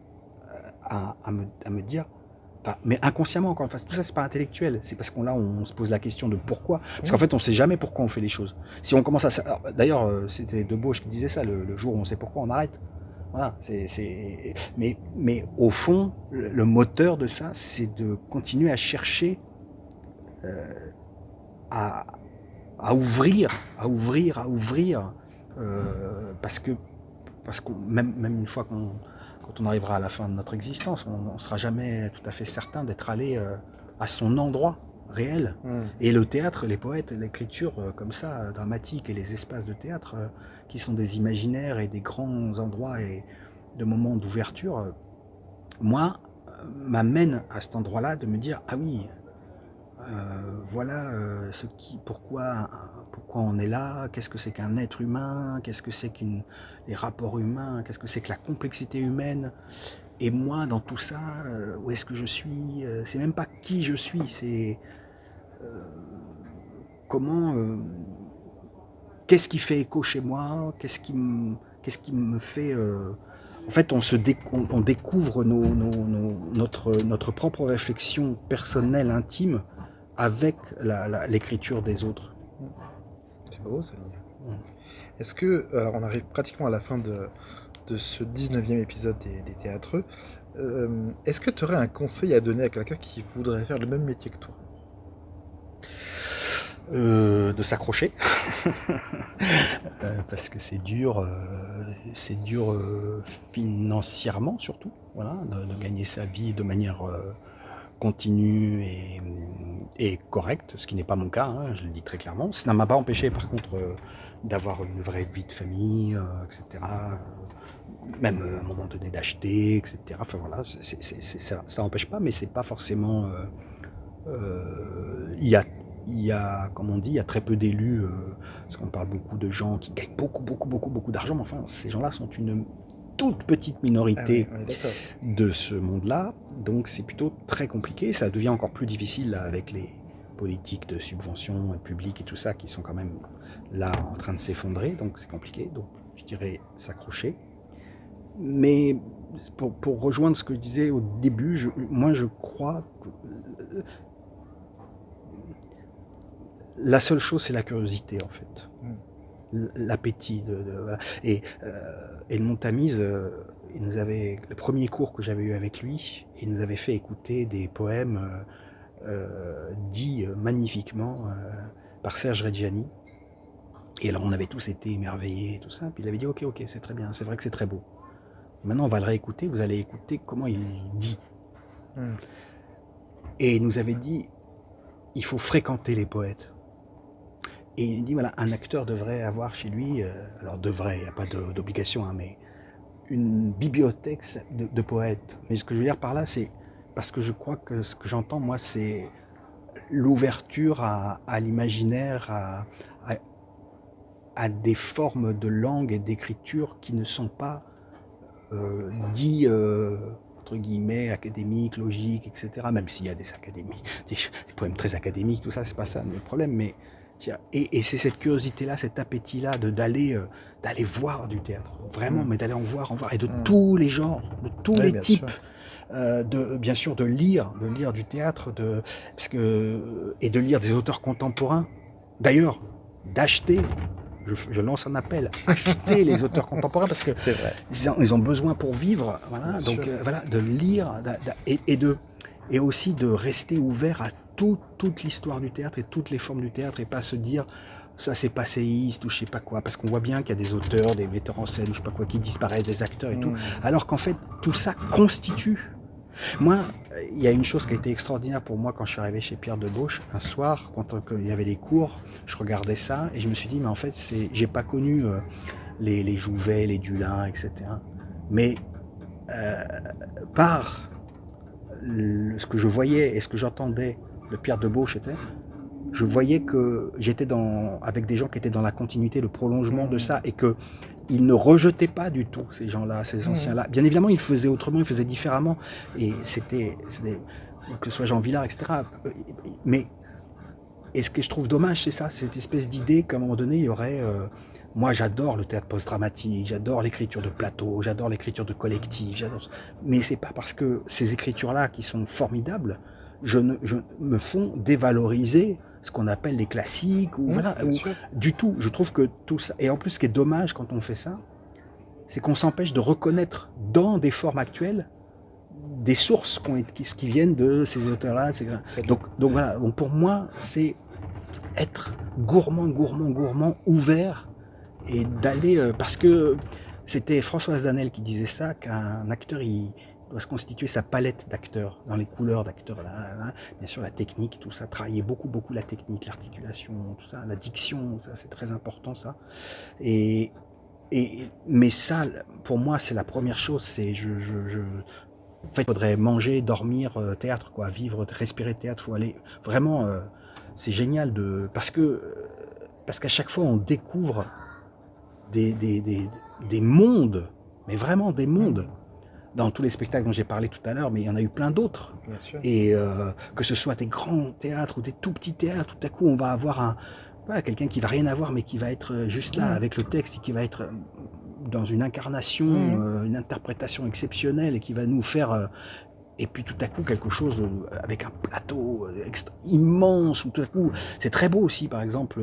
Speaker 2: à me dire, enfin, mais inconsciemment encore une fois, tout ça c'est pas intellectuel, c'est parce qu'on là on se pose la question de pourquoi, parce qu'en fait on sait jamais pourquoi on fait les choses. Si on commence à, d'ailleurs c'était Debauche qui disait ça, le jour où on sait pourquoi on arrête. Voilà, mais au fond le moteur de ça c'est de continuer à chercher à ouvrir, parce que même une fois quand on arrivera à la fin de notre existence, on ne sera jamais tout à fait certain d'être allé à son endroit réel. Et le théâtre, les poètes, l'écriture comme ça, dramatique, et les espaces de théâtre, qui sont des imaginaires et des grands endroits et de moments d'ouverture, moi, m'amène à cet endroit-là de me dire, ah oui, voilà pourquoi on est là, qu'est-ce que c'est qu'un être humain, qu'est-ce que c'est les rapports humains, qu'est-ce que c'est que la complexité humaine. Et moi, dans tout ça, où est-ce que je suis, c'est même pas qui je suis, c'est comment, qu'est-ce qui fait écho chez moi, qu'est-ce qui me fait... En fait, on découvre notre propre réflexion personnelle, intime, avec l'écriture des autres.
Speaker 1: C'est beau ça. Est-ce que, alors on arrive pratiquement à la fin de ce 19e épisode des Théâtreux, est-ce que tu aurais un conseil à donner à quelqu'un qui voudrait faire le même métier que toi?
Speaker 2: De s'accrocher parce que c'est dur financièrement surtout, voilà, de gagner sa vie de manière continue et correcte, ce qui n'est pas mon cas, hein, je le dis très clairement. Ça ne m'a pas empêché par contre d'avoir une vraie vie de famille, etc. Même à un moment donné d'acheter, etc. Enfin voilà, ça n'empêche pas, mais c'est pas forcément... il y a, comme on dit, il y a très peu d'élus, parce qu'on parle beaucoup de gens qui gagnent beaucoup d'argent, mais enfin, ces gens-là sont une toute petite minorité de ce monde-là, donc c'est plutôt très compliqué. Ça devient encore plus difficile là, avec les politiques de subvention publiques et tout ça qui sont quand même là en train de s'effondrer, donc c'est compliqué. Donc je dirais s'accrocher. Mais pour rejoindre ce que je disais au début, moi je crois que la seule chose c'est la curiosité en fait. L'appétit voilà. Et Edmond Tamise, il nous avait, le premier cours que j'avais eu avec lui, il nous avait fait écouter des poèmes dits magnifiquement par Serge Reggiani. Et alors on avait tous été émerveillés, tout ça. Puis il avait dit ok, c'est très bien, c'est vrai que c'est très beau. Maintenant on va le réécouter, vous allez écouter comment il dit. Et il nous avait dit, il faut fréquenter les poètes. Et il dit, voilà, un acteur devrait avoir chez lui, alors devrait, il n'y a pas d'obligation, hein, mais une bibliothèque de poètes. Mais ce que je veux dire par là, c'est parce que je crois que ce que j'entends, moi, c'est l'ouverture à l'imaginaire, à des formes de langue et d'écriture qui ne sont pas dits entre guillemets académiques, logiques, etc. Même s'il y a des académies, des poèmes très académiques, tout ça, c'est pas ça le problème, mais et c'est cette curiosité-là, cet appétit-là d'aller voir du théâtre, vraiment, mais d'aller en voir, et de tous les genres, de tous les types. Bien sûr de lire du théâtre, et de lire des auteurs contemporains. D'ailleurs, d'acheter, je lance un appel, acheter les auteurs contemporains parce que
Speaker 1: C'est vrai.
Speaker 2: ils ont besoin pour vivre, voilà.
Speaker 1: Bien
Speaker 2: Donc
Speaker 1: sûr.
Speaker 2: voilà, de lire et aussi de rester ouvert à toute l'histoire du théâtre et toutes les formes du théâtre et pas se dire ça c'est passéiste ou je sais pas quoi, parce qu'on voit bien qu'il y a des auteurs, des metteurs en scène ou je sais pas quoi qui disparaissent, des acteurs et tout, alors qu'en fait tout ça constitue. Moi, il y a une chose qui a été extraordinaire pour moi quand je suis arrivé chez Pierre Debauche, un soir, quand il y avait les cours, je regardais ça et je me suis dit, mais en fait, j'ai pas connu les Jouvet, les Dulin, etc. Mais par ce que je voyais et ce que j'entendais de Pierre Debauche, je voyais que j'étais avec des gens qui étaient dans la continuité, le prolongement de ça, et que ils ne rejetaient pas du tout ces gens-là, ces anciens-là. Bien évidemment, ils faisaient autrement, ils faisaient différemment, et c'était que ce soit Jean Vilar, etc. Mais et ce que je trouve dommage, c'est ça, cette espèce d'idée qu'à un moment donné, il y aurait. Moi, j'adore le théâtre post-dramatique, j'adore l'écriture de plateau, j'adore l'écriture de collectif, mais c'est pas parce que ces écritures-là qui sont formidables, je me font dévaloriser ce qu'on appelle les classiques ou du tout. Je trouve que tout ça, et en plus, ce qui est dommage quand on fait ça, c'est qu'on s'empêche de reconnaître dans des formes actuelles des sources qui viennent de ces auteurs-là. Donc voilà. Donc pour moi, c'est être gourmand, ouvert et d'aller parce que c'était Françoise Danel qui disait ça, qu'un acteur il doit se constituer sa palette d'acteurs, dans les couleurs d'acteurs, bien sûr la technique, tout ça, travailler beaucoup la technique, l'articulation, tout ça, la diction, ça c'est très important ça. Mais ça, pour moi, c'est la première chose. C'est en fait, il faudrait manger, dormir, théâtre, quoi, vivre, respirer théâtre. Faut aller vraiment. C'est génial parce qu'à chaque fois on découvre des mondes, mais vraiment des mondes. Dans tous les spectacles dont j'ai parlé tout à l'heure, mais il y en a eu plein d'autres.
Speaker 1: Bien sûr.
Speaker 2: Et que ce soit des grands théâtres ou des tout petits théâtres, tout à coup on va avoir quelqu'un qui va rien avoir, mais qui va être juste là avec le texte et qui va être dans une incarnation, une interprétation exceptionnelle et qui va nous faire. Et puis tout à coup quelque chose avec un plateau immense, ou tout à coup c'est très beau aussi, par exemple,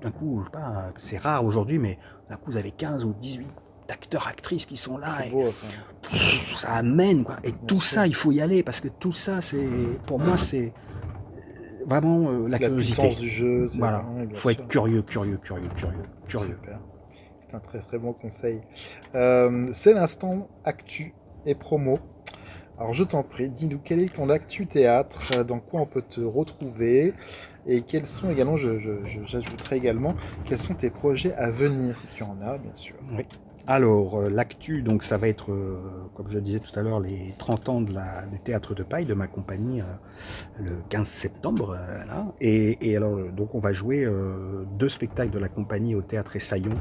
Speaker 2: d'un coup, je sais pas, c'est rare aujourd'hui, mais d'un coup vous avez 15 ou 18 acteurs, actrices qui sont là, et
Speaker 1: beau,
Speaker 2: ça amène, quoi. Et tout ça, il faut y aller, parce que tout ça, pour moi, c'est vraiment la curiosité.
Speaker 1: Puissance du jeu,
Speaker 2: voilà, il faut être curieux.
Speaker 1: Super. C'est un très très bon conseil. C'est l'instant actu et promo. Alors je t'en prie, dis-nous quel est ton actu théâtre, dans quoi on peut te retrouver, et quels sont également, j'ajouterai également, quels sont tes projets à venir, si tu en as, bien sûr.
Speaker 2: Oui. Alors, l'actu, donc ça va être, comme je le disais tout à l'heure, les 30 ans du Théâtre de Paille, de ma compagnie, le 15 septembre. Là. Et alors, donc on va jouer 2 spectacles de la compagnie au Théâtre Essaillon,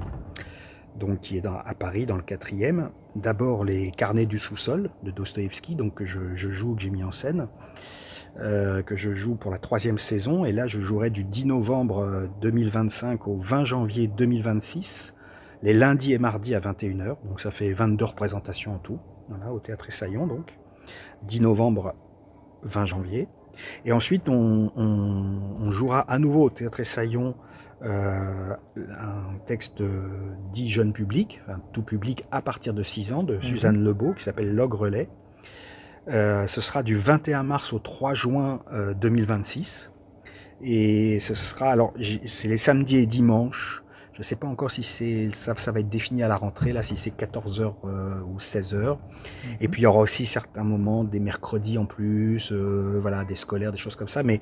Speaker 2: donc qui est à Paris, dans le 4e. D'abord, les Carnets du sous-sol de Dostoïevski, donc que je joue, que j'ai mis en scène, que je joue pour la 3e saison. Et là, je jouerai du 10 novembre 2025 au 20 janvier 2026, les lundis et mardis à 21h. Donc ça fait 22 représentations en tout, voilà, au Théâtre Essaillon, donc 10 novembre, 20 janvier. Et ensuite, on jouera à nouveau au Théâtre Essaillon un texte dit jeune public, enfin tout public à partir de 6 ans, de Suzanne Lebeau, qui s'appelle L'Ogrelet. Ce sera du 21 mars au 3 juin 2026. Et ce sera, alors c'est les samedis et dimanches. Je ne sais pas encore si ça va être défini à la rentrée, là, si c'est 14h ou 16h. Et puis il y aura aussi certains moments, des mercredis en plus, voilà, des scolaires, des choses comme ça. Mais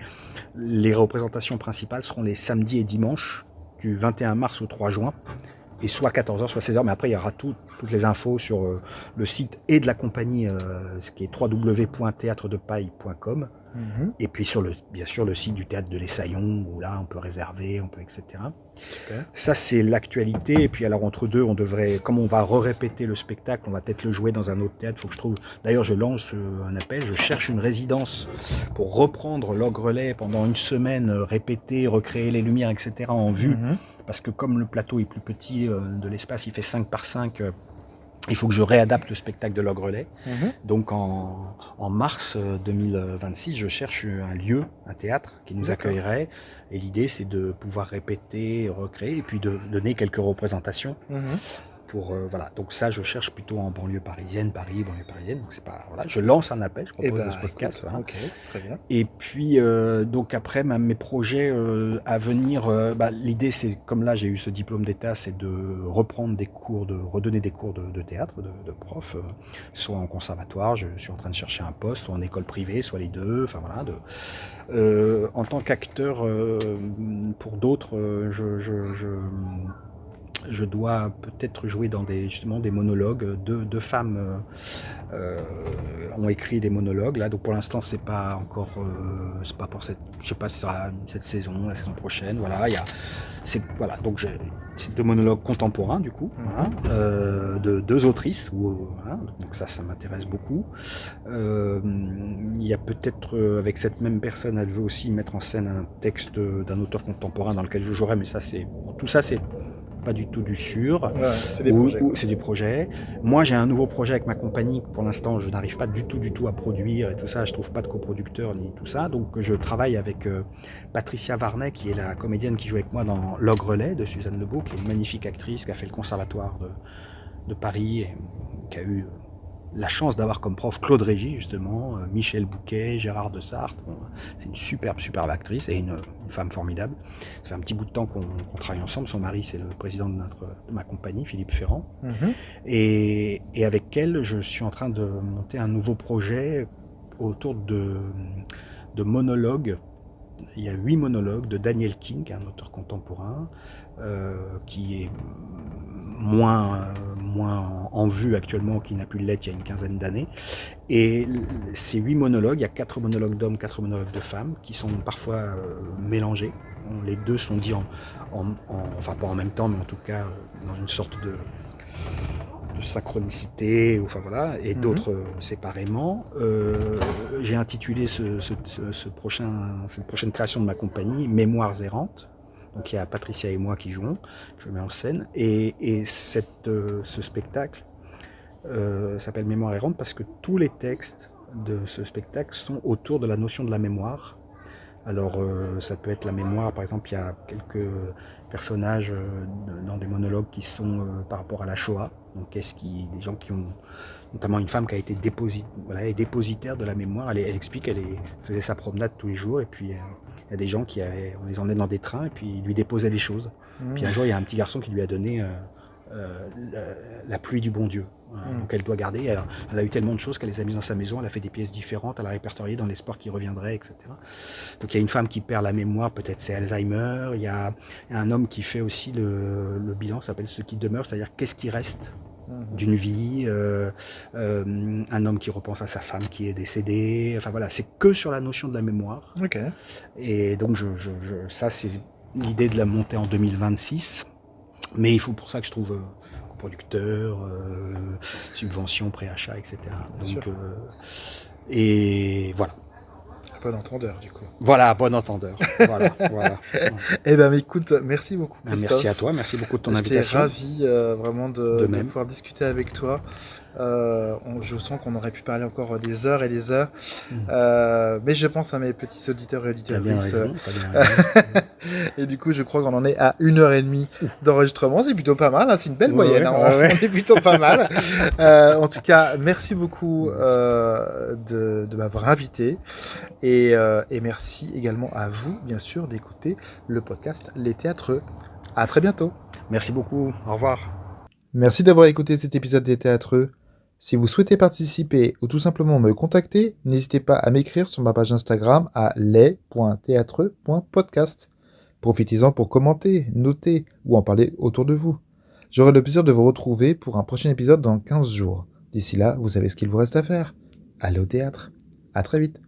Speaker 2: les représentations principales seront les samedis et dimanches, du 21 mars au 3 juin. Et soit 14h, soit 16h. Mais après, il y aura toutes les infos sur le site et de la compagnie, ce qui est www.theatredepaille.com.
Speaker 1: Mhm.
Speaker 2: Et puis bien sûr le site du théâtre de l'Essaillon, où là on peut réserver, etc.
Speaker 1: Super.
Speaker 2: Ça c'est l'actualité. Et puis alors entre deux, comme on va répéter le spectacle, on va peut-être le jouer dans un autre théâtre. Faut que je trouve. D'ailleurs je lance un appel, je cherche une résidence pour reprendre l'Ogrelais pendant une semaine, répéter, recréer les lumières, etc. en vue.
Speaker 1: Mhm.
Speaker 2: Parce que comme le plateau est plus petit, de l'espace il fait 5 par 5, il faut que je réadapte le spectacle de l'Ogrelais.
Speaker 1: Mhm.
Speaker 2: Donc en mars 2026, je cherche un lieu, un théâtre qui nous
Speaker 1: D'accord.
Speaker 2: accueillerait. Et l'idée, c'est de pouvoir répéter, recréer, et puis de donner quelques représentations.
Speaker 1: Mhm.
Speaker 2: Voilà. Donc ça, je cherche plutôt en banlieue parisienne, Paris, banlieue parisienne. Donc c'est pas, voilà. Je lance un appel, je
Speaker 1: Eh
Speaker 2: propose
Speaker 1: ben,
Speaker 2: ce podcast.
Speaker 1: écoute,
Speaker 2: Voilà.
Speaker 1: ok, très bien.
Speaker 2: Et puis, donc après, mes projets à venir, l'idée, c'est, comme là, j'ai eu ce diplôme d'État, c'est de reprendre des cours, de redonner des cours de théâtre, de prof, soit en conservatoire, je suis en train de chercher un poste, soit en école privée, soit les deux, enfin voilà. En tant qu'acteur, pour d'autres, je dois peut-être jouer dans justement des monologues. Deux femmes ont écrit des monologues là, donc pour l'instant c'est pas encore, c'est pas pour je sais pas si ce sera cette saison, la saison prochaine. Voilà, voilà, donc c'est deux monologues contemporains du coup, voilà, de deux autrices, voilà, donc ça m'intéresse beaucoup. Il y a peut-être avec cette même personne, elle veut aussi mettre en scène un texte d'un auteur contemporain dans lequel je jouerai, mais ça c'est tout ça c'est pas du tout du sûr,
Speaker 1: Ouais, c'est des projets.
Speaker 2: c'est du projet. Moi j'ai un nouveau projet avec ma compagnie, pour l'instant je n'arrive pas du tout à produire et tout ça, je trouve pas de coproducteur ni tout ça, donc je travaille avec Patricia Varnet, qui est la comédienne qui joue avec moi dans L'Ogrelais de Suzanne Lebeau, qui est une magnifique actrice, qui a fait le conservatoire de Paris, et qui a eu la chance d'avoir comme prof Claude Régis, justement, Michel Bouquet, Gérard de Sarthe. Bon, c'est une superbe actrice et une femme formidable. Ça fait un petit bout de temps qu'on travaille ensemble. Son mari, c'est le président de ma compagnie, Philippe Ferrand.
Speaker 1: Mhm.
Speaker 2: Et avec elle, je suis en train de monter un nouveau projet autour de monologues. Il y a 8 monologues de Daniel King, un auteur contemporain, qui est moins en vue actuellement, qui n'a plus l'être il y a une quinzaine d'années. Et ces 8 monologues, il y a 4 monologues d'hommes, 4 monologues de femmes, qui sont parfois mélangés. Les deux sont dits enfin pas en même temps, mais en tout cas dans une sorte de synchronicité, enfin voilà, et d'autres séparément. J'ai intitulé cette prochaine création de ma compagnie Mémoires errantes. Donc il y a Patricia et moi qui jouons, que je mets en scène, et ce spectacle s'appelle Mémoires errantes parce que tous les textes de ce spectacle sont autour de la notion de la mémoire. Alors ça peut être la mémoire, par exemple il y a quelques personnages dans des monologues qui sont par rapport à la Shoah, donc des gens qui ont, notamment une femme qui a été dépositaire de la mémoire, elle explique qu'elle faisait sa promenade tous les jours, et puis il y a des gens on les emmenait dans des trains et puis ils lui déposaient des choses. Puis un jour il y a un petit garçon qui lui a donné la pluie du bon Dieu. Donc elle doit garder. Elle a eu tellement de choses qu'elle les a mises dans sa maison, elle a fait des pièces différentes, elle a répertorié dans l'espoir qu'il reviendrait, etc. Donc il y a une femme qui perd la mémoire, peut-être c'est Alzheimer. Il y a un homme qui fait aussi le bilan, ça s'appelle ce qui demeure, c'est-à-dire qu'est-ce qui reste d'une vie, un homme qui repense à sa femme qui est décédée, enfin voilà, c'est que sur la notion de la mémoire.
Speaker 1: Ok.
Speaker 2: Et donc ça c'est l'idée de la monter en 2026, mais il faut pour ça que je trouve coproducteur, subvention, préachat, etc. Donc, et voilà.
Speaker 1: Bon entendeur, du coup.
Speaker 2: Voilà, bon entendeur. Voilà.
Speaker 1: Eh ben, écoute, merci beaucoup, Christophe.
Speaker 2: Merci à toi, merci beaucoup de ton invitation.
Speaker 1: J'étais ravi vraiment de pouvoir discuter avec toi. Je sens qu'on aurait pu parler encore des heures et des heures. Mais je pense à mes petits auditeurs et auditrices. Et du coup, je crois qu'on en est à 1h30 d'enregistrement. C'est plutôt pas mal, hein. C'est une belle moyenne. On est plutôt pas mal. En tout cas, merci beaucoup de m'avoir invité. Et merci également à vous, bien sûr, d'écouter le podcast Les Théâtreux. À très bientôt.
Speaker 2: Merci beaucoup. Au revoir.
Speaker 1: Merci d'avoir écouté cet épisode des Théâtreux. Si vous souhaitez participer ou tout simplement me contacter, n'hésitez pas à m'écrire sur ma page Instagram à les.théâtreux.podcast. Profitez-en pour commenter, noter ou en parler autour de vous. J'aurai le plaisir de vous retrouver pour un prochain épisode dans 15 jours. D'ici là, vous savez ce qu'il vous reste à faire. Allez au théâtre. À très vite.